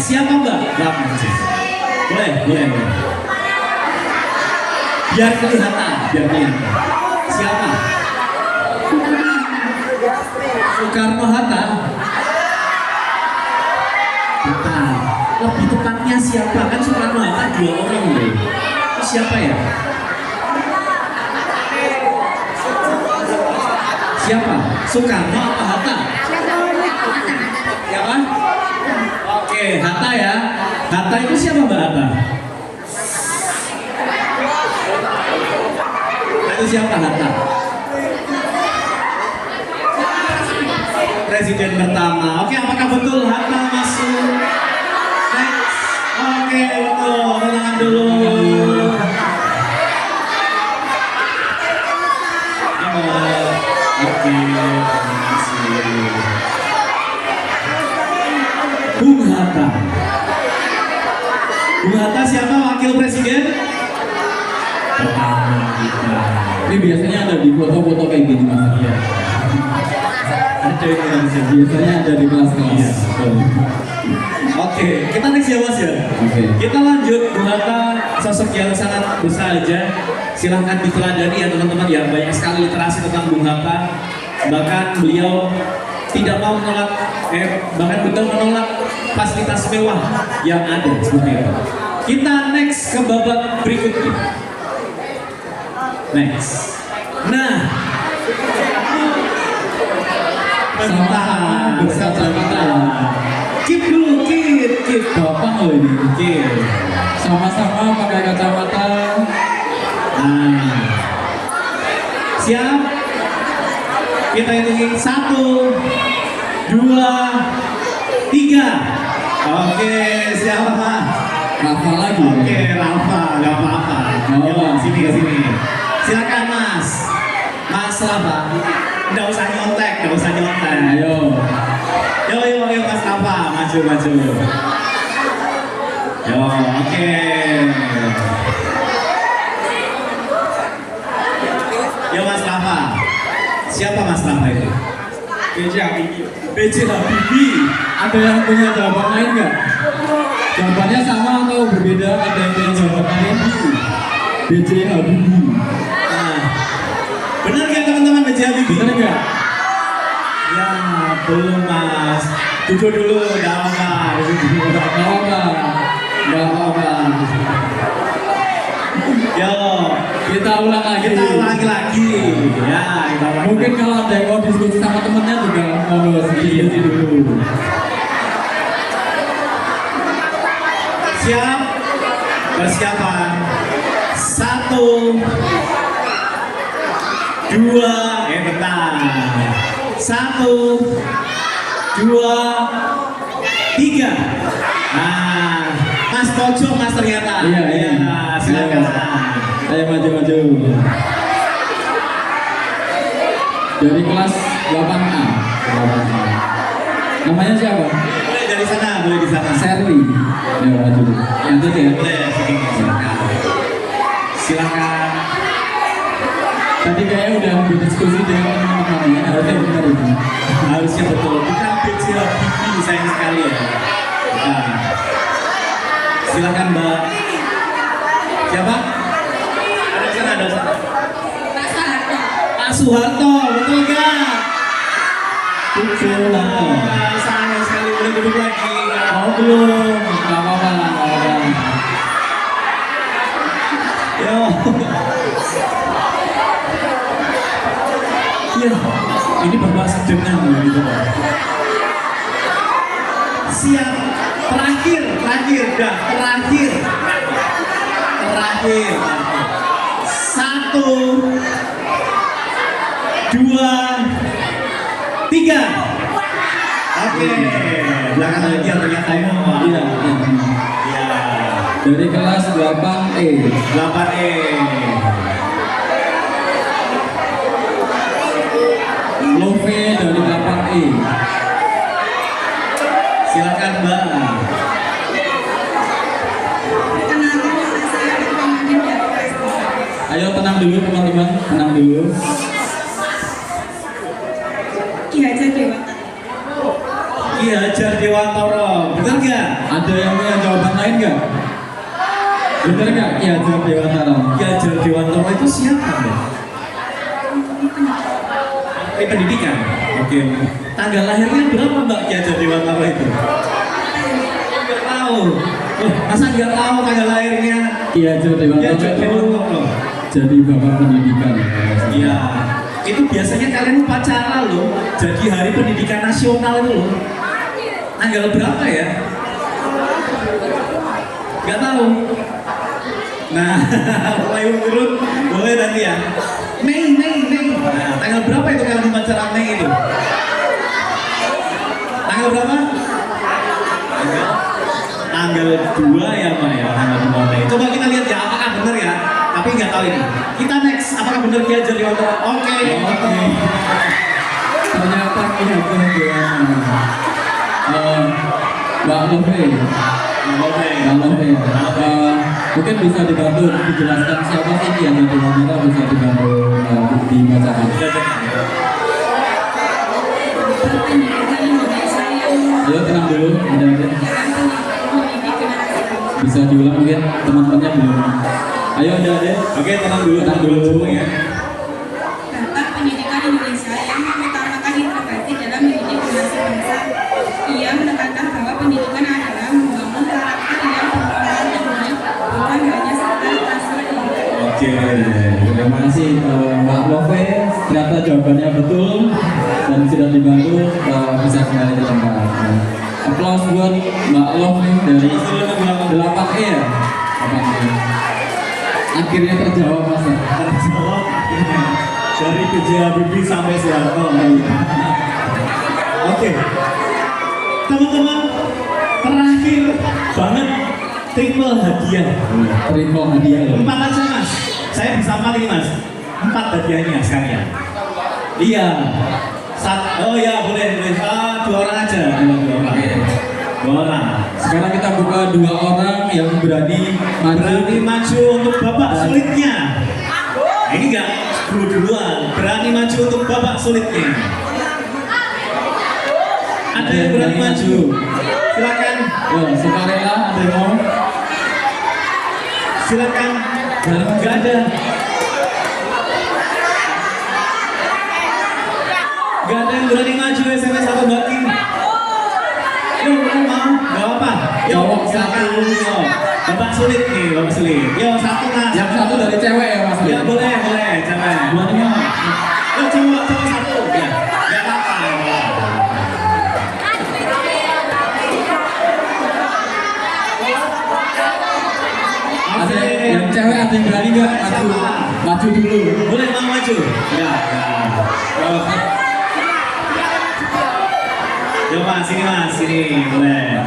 siapa Mbak? Boleh. Biar kelihatan. Siapa? Soekarno Hatta. Bukan. Lebih tepatnya siapa? Kan Soekarno Hatta 2 orang loh. Itu siapa ya? Siapa? Soekarno apa Hatta? Siapa? Oke, Hatta ya. Hatta itu siapa Mbak Hatta? Itu siapa Hatta? Presiden pertama. Oke, apakah betul Hatta masuk? Next. Oke, betul. Tangan dulu. Oke, terima kasih. Bung Hatta. Bung Hatta siapa wakil presiden? Pertama kita. Ini biasanya ada di foto-foto kayak gini Mas. Iya. Ada yang Biasanya ada di kelas-kelas. Oke, kita next ya Mas ya. Oke. Kita lanjut. Bung Hatta sosok yang sangat bersahaja. Silahkan diteladani ya teman-teman ya. Banyak sekali literasi tentang Bung Hatta. Bahkan beliau tidak mau menolak, bahkan betul menolak fasilitas mewah yang ada seperti itu. Kita next ke babak berikutnya. Next. Nah, Berkacamata. Keep dulu, keep. Bapak loh ini. Keep. Sama-sama pakai kacamata. Nah, siap? Kita hitungin 1, 2, 3. Oke, siapa? Rafa lagi. Oke, Rafa, nggak apa-apa. Oh. Sini ke sini. Silakan Mas. Mas Rafa. Nggak usah nyontek. Ayo. Yo Mas Rafa, maju. Yo, oke. Yo Mas Rafa. Siapa Mas Rafa itu? BJ Habibie. Ada yang punya jawaban lain nggak? Jawabannya sama atau berbeda? Ada yang punya jawaban lain? BJ Habibie. Nah, benar nggak teman-teman BJ Habibie? Benar nggak? Ya, belum Mas. Duduk dulu, nggak apa. Yo, Kita ulang lagi. kita ulangi lagi. Ya, kita ulangi. Mungkin kalau ada yang mau diskusi sama temennya juga mau sedikit dulu. Siap? Persiapan. 1, 2, bentar. 1, 2, 3. Nah, Mas pojok Mas ternyata. Iya. Silakan. Ayo maju. Dari kelas 8A. Namanya siapa? Boleh dari sana, boleh di sana. Sherly. Ya maju. Lanjut ya. Boleh, silakan. Tadi kayaknya udah berdiskusi dengan teman-teman ya. Harusnya benar ini. Harusnya betul. Bukan BJ Habibie, sayang sekali ya. Nah, silakan Mbak. Siapa? Ada sana. Pak Soeharto, betul nggak? Betul. Sayang sekali, boleh duduk lagi. Belum. Nggak apa-apa. Yo. Iya, ini berbahasa dengan gitu Pak. Siap. Terakhir. 1, 2, 3. Oke, belakang lagi yang ternyata Iya. Dari kelas 8E. 8E. Love dari 8E. Silakan Mbak. Ayo tenang dulu teman-teman, tenang dulu. Ki Hajar Dewantara. Ki Hajar Dewantara, betul nggak? Ada yang punya jawaban lain nggak? Bener nggak? Ki Hajar Dewantara. Ki Hajar Dewantara itu siapa Mbak? Pendidikan. Oke. Tanggal lahirnya berapa Mbak Ki Hajar Dewantara itu? Nggak tahu. Oh, masa nggak tahu tanggal lahirnya? Ki Hajar Ki Dewantara Hajar itu Dewantara. jadi bapak pendidikan. Iya. Itu biasanya kalian upacara loh. Jadi hari pendidikan nasional itu loh. Tanggal berapa ya? Nggak tahu. Nah, mulai urut, boleh nanti ya. Mei. Nah, tanggal berapa itu kalian upacara Mei itu? Tanggal berapa? Tanggal 2 ya Pak ya, tanggal 2 Mei. Coba kita lihat ya, apakah benar ya? Tapi nggak tahu ini. Kita next, apakah benar Ki Hajar Dewantara? Oke. Ternyata Ki Hajar Dewantara. Mbak Love. Mungkin bisa dibantu dijelaskan siapa sih Ki Hajar Dewantara, bisa dibantu dibacakan. Ayo tenang dulu, ada. Bisa diulang mungkin teman-temannya belum. Ayo ada. Oke, tenang dulu ya. Bapak Pendidikan Indonesia yang mengutamakan integrasi dalam mendidik generasi bangsa. Ia menekankan bahwa pendidikan adalah membangun karakter yang berkembang tinggi, bukan hanya sekedar transfer ilmu. Oke, terima kasih Mbak Love. Ternyata jawabannya betul dan sudah dibantu, bisa kembali ke tempat. Aplaus buat Mbak Love dari 8E ya. 8E. Akhirnya terjawab Mas. Terjawab akhirnya. Dari B.J. Habibie sampai Soeharto. Oke. Teman-teman, terakhir banget triple hadiah. Triple hadiah loh. 4 aja Mas. Saya bisa paling Mas. 4 hadiahnya sekalian. Iya. Oh ya boleh. 2 orang aja. 2 orang. Sekarang kita buka 2 orang yang berani maju untuk babak sulitnya. Ini enggak duluan. Berani maju untuk babak sulitnya. Ada yang berani maju? Silakan. Sukarela, ada yang mau? Silakan. Enggak ada. Enggak ada yang berani maju SMS atau baki. Yuk, mau? Enggak apa-apa. Yuk, silakan. Babak sulit nih, babak sulit. Yuk, 1 Mas. Yang 1 dari cewek ya Mas? Ya boleh, cewek. Buatnya. Yuk, cowok 1. Ya, enggak apa-apa. Ada yang cewek, ada yang berani nggak maju dulu? Boleh mau maju? Ya. Yuk Mas, sini boleh.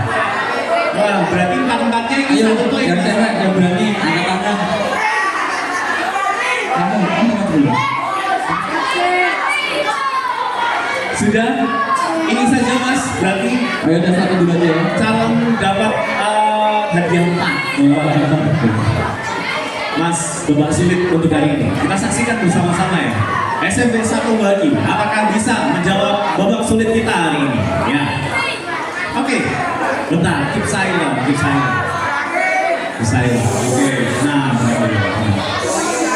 Wah, berarti 4-4-nya ini Ayo, satu poin. yang cewek yang berani angkat tangan. Kamu maju. Sudah? Ini saja Mas, berarti Ayo ada 1 dulu aja ya. calon dapat hadiah 4. Mas, babak sulit untuk hari ini. Kita saksikan bersama-sama ya. SMP 1 Bagi, apakah bisa menjawab babak sulit kita hari ini? Ya. Oke. Bentar, keep silent. Oke. Nah,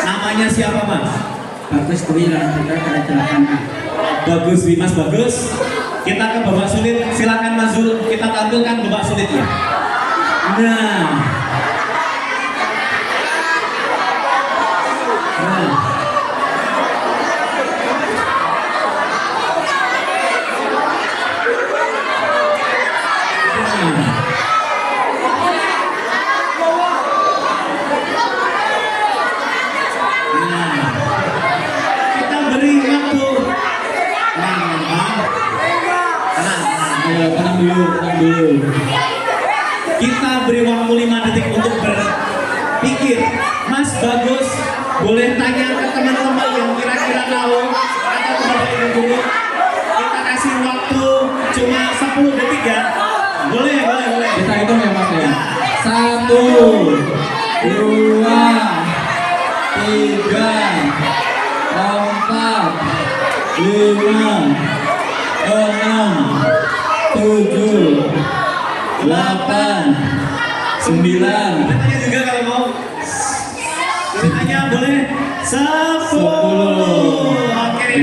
namanya siapa Mas? Bagus Dwi Lantika Kerajaan. Bagus Mas, bagus. Kita ke babak sulit. Silakan Mas Zul, kita tampilkan babak sulitnya. Nah. Kita beri waktu. Tenang dulu. Kita beri waktu 5 detik untuk berpikir. Mas Bagus, boleh tanya ke teman-teman yang kira-kira tahu atau kepada ibu guru. Kita kasih waktu cuma 10 detik ya. Boleh. Kita hitung ya Mas ya. 1, 2, 3, 4, 5, 6, 7, 8, 9, 10. Tanya juga kalau mau. Tanya boleh 10. Oke,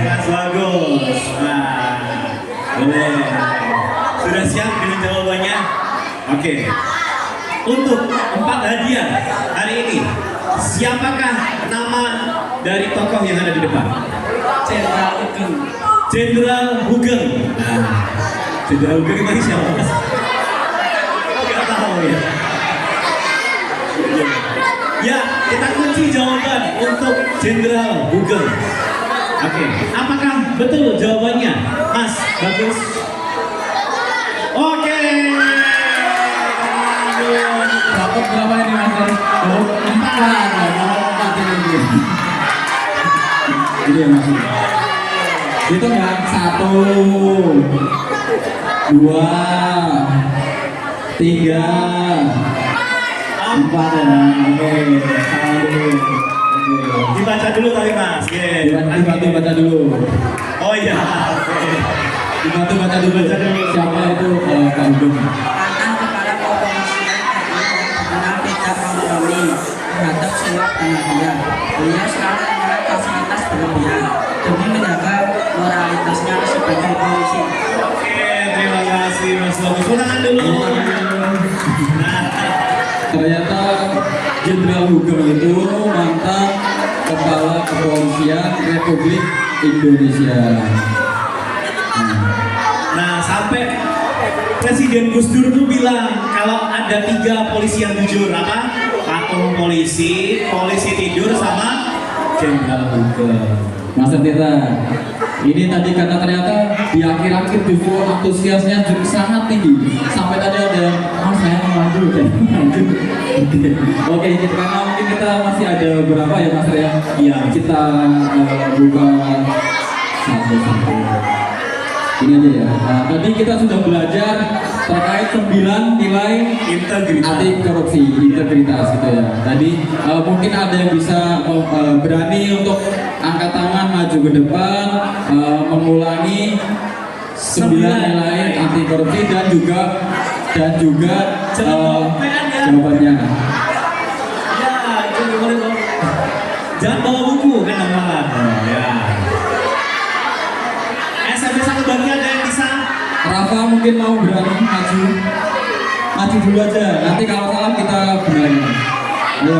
Mas bagus. Nah, boleh. Sudah siap dengan jawabannya? Oke. Untuk 4 hadiah hari ini, siapakah nama dari tokoh yang ada di depan? Jenderal Ugeng. Jenderal Hugeng. Nah, Jenderal Hugeng ini siapa, Mas? Gak tahu ya. Ya, kita kunci jawaban untuk Jenderal Hugeng. Oke, apakah betul jawabannya, Mas? Bagus. Oke. Dapat berapa ini Mas? Dapat 4 ini. Ini ya Mas. Itu enggak 1, 2, 3, 4 ya. Oke, 1. Dibaca dulu tadi Mas. Dibantu baca dulu. Oh iya. Dibantu baca dulu. Siapa itu Pak Hugeng? Mantan Kepala Kepolisian RI tidak kompromi terhadap suap dan hadiah. Beliau selalu menolak fasilitas berlebihan demi menjaga moralitasnya sebagai polisi. Oke, terima kasih Mas Bagus. Tangan dulu. Ternyata Jenderal Hugeng itu mantan Kepala Kepolisian Republik Indonesia. Nah, sampai Presiden Gus Dur tuh bilang kalau ada 3 polisi yang jujur, apa? Patung polisi, polisi tidur, sama Jenderal Hugeng. Mas Tirta, ini tadi karena ternyata di akhir-akhir justru antusiasnya juga sangat tinggi. Sampai tadi ada yang, saya mau maju dan maju. Oke, karena mungkin kita masih ada beberapa ya Mas ya. Iya, kita buka satu-satu. Ini aja ya. Nah, tadi kita sudah belajar terkait 9 nilai anti korupsi, integritas gitu ya. Tadi mungkin ada yang bisa berani untuk angkat tangan maju ke depan, mengulangi 9 nilai anti korupsi dan juga jawabannya. Ya, itu boleh dong. Jangan bawa buku kan amalan. Ya. SMS satu bagian ada yang bisa. Rafa mungkin mau berani maju dulu aja. Nanti kalau salah kita benerin. Ayo,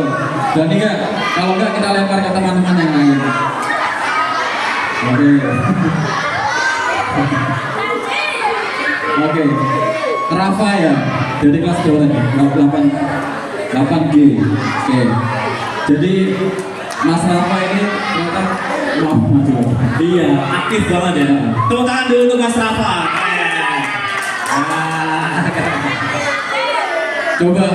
berani nggak? Kalau nggak kita lempar ke teman-teman yang lain. Oke. Rafa ya, dari kelas berapa tadi? 8G. Oke. Jadi Mas Rafa ini ternyata mau maju. Iya, aktif banget ya. Tepuk tangan dulu untuk Mas Rafa. Coba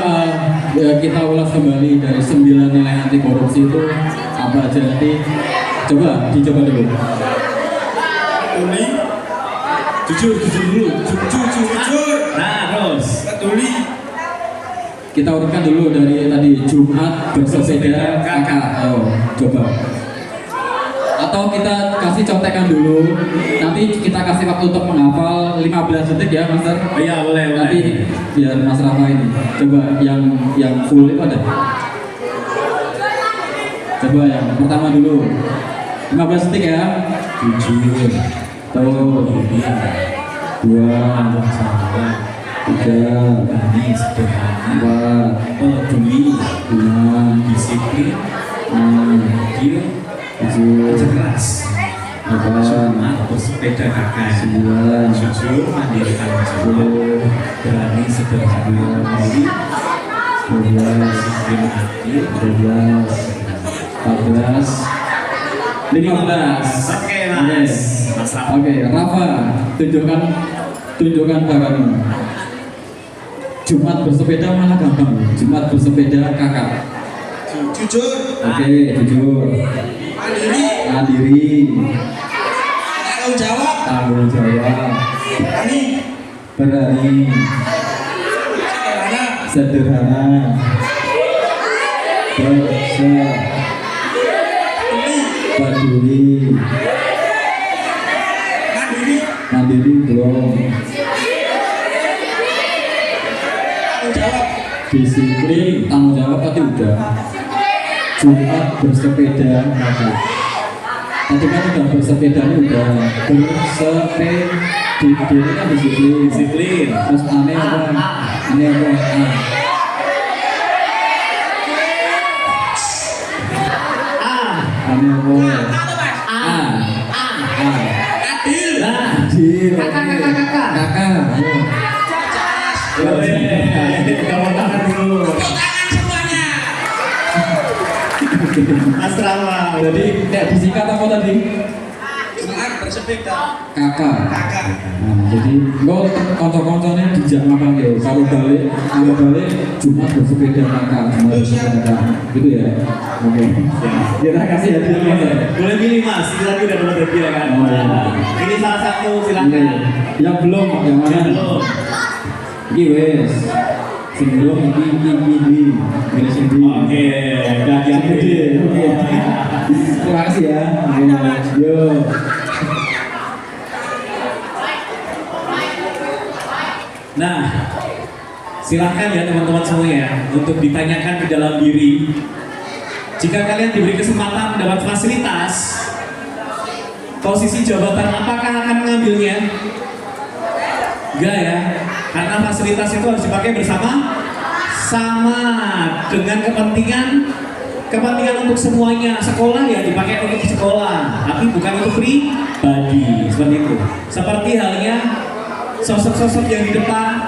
kita ulas kembali dari 9 nilai anti korupsi itu apa aja nanti. Coba dicoba dulu. Tuli, jujur dulu, jujur. Nah, terus. Tuli. Kita urutkan dulu dari tadi Jumat bersepeda kakak. Ayo, coba. Atau kita kasih contekan dulu. Nanti kita kasih waktu untuk menghafal 15 detik ya, Mas. Iya, boleh. Nanti biar Mas Rafa ini. Coba yang full itu ada. Coba yang pertama dulu. 15 detik ya. 7. Tuh. 2. 3, 4, peduli, 5, disiplin, 6, cerdas, 8, bersepeda kakak, 9, jujur, mandiri tanggung jawab, berani sederhana diri, 12, disiplin hati, 13, 14, 15. Oke, Mas. Oke, Rafa, tunjukkan barangmu. Jumat bersepeda malah gampang. Jumat bersepeda kakak. Jujur. Oke, jujur. Mandiri. Tanggung jawab. Berani. Sederhana. Peduli. Mandiri belum. disiplin, tanggung jawab tadi udah. Jumat bersepeda kakak. Tadi kan udah bersepeda ini udah bersepeda kan disiplin. Terus aneh apa? Adil. Kakak. Tepuk tangan dulu. Mas Rama. Jadi disingkat apa tadi? Jumat bersepeda. Kakak. Nah, jadi lo konco-konconya dijak makan ya. Kalau balik Jumat bersepeda kakak, Jumat bersepeda gitu ya. Oke. Kita kasih hadiah. Boleh pilih Mas, ini lagi udah dapat hadiah kan? Oh, iya. Ini salah satu, silakan. Yang belum, yang mana? Belum. Ini wes. Sing belum ini. Oke, hadiah gede. Terima kasih ya. Yo. Nah, silahkan ya teman-teman semua ya untuk ditanyakan ke dalam diri. Jika kalian diberi kesempatan mendapat fasilitas, posisi jabatan apakah akan mengambilnya? Enggak ya, karena fasilitas itu harus dipakai bersama dengan kepentingan untuk semuanya. Sekolah ya dipakai untuk sekolah, tapi bukan untuk pribadi, seperti itu. Seperti halnya sosok-sosok yang di depan,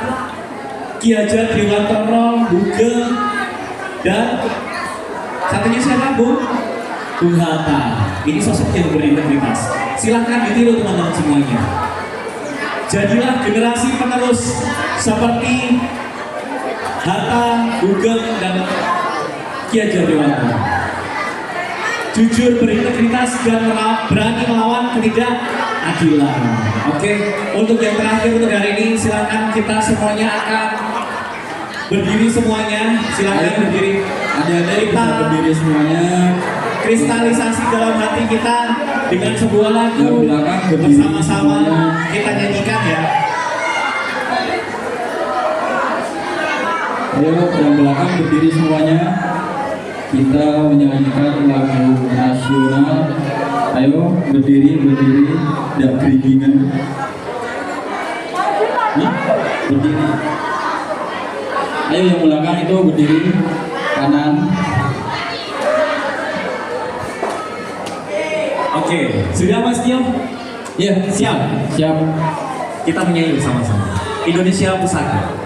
Ki Hajar Dewantara, Bugeng, dan satunya siapa, Bung Hatta. Ini sosok yang berintegritas. Silahkan ditiru teman-teman semuanya. Jadilah generasi penerus seperti Hatta, Bugeng, dan Ki Hajar Dewantara. Jujur, berintegritas, dan berani melawan ketidakadilan. Oke, untuk yang terakhir untuk hari ini, silakan kita semuanya akan berdiri semuanya. Silakan berdiri. Ada kita berdiri semuanya. Kristalisasi dalam hati kita dengan sebuah lagu bersama-sama kita nyanyikan ya. Ayo yang belakang berdiri semuanya. Kita menyanyikan lagu nasional. Ayo berdiri, tidak beriringan. Berdiri. Ayo yang belakang itu berdiri, kanan. Oke, sudah Mas Tio? Ya, siap. Kita menyanyi bersama-sama. Indonesia Pusaka.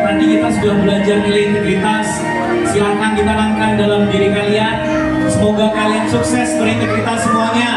Tadi kita sudah belajar nilai integritas. Silahkan ditanamkan dalam diri kalian. Semoga kalian sukses berintegritas semuanya.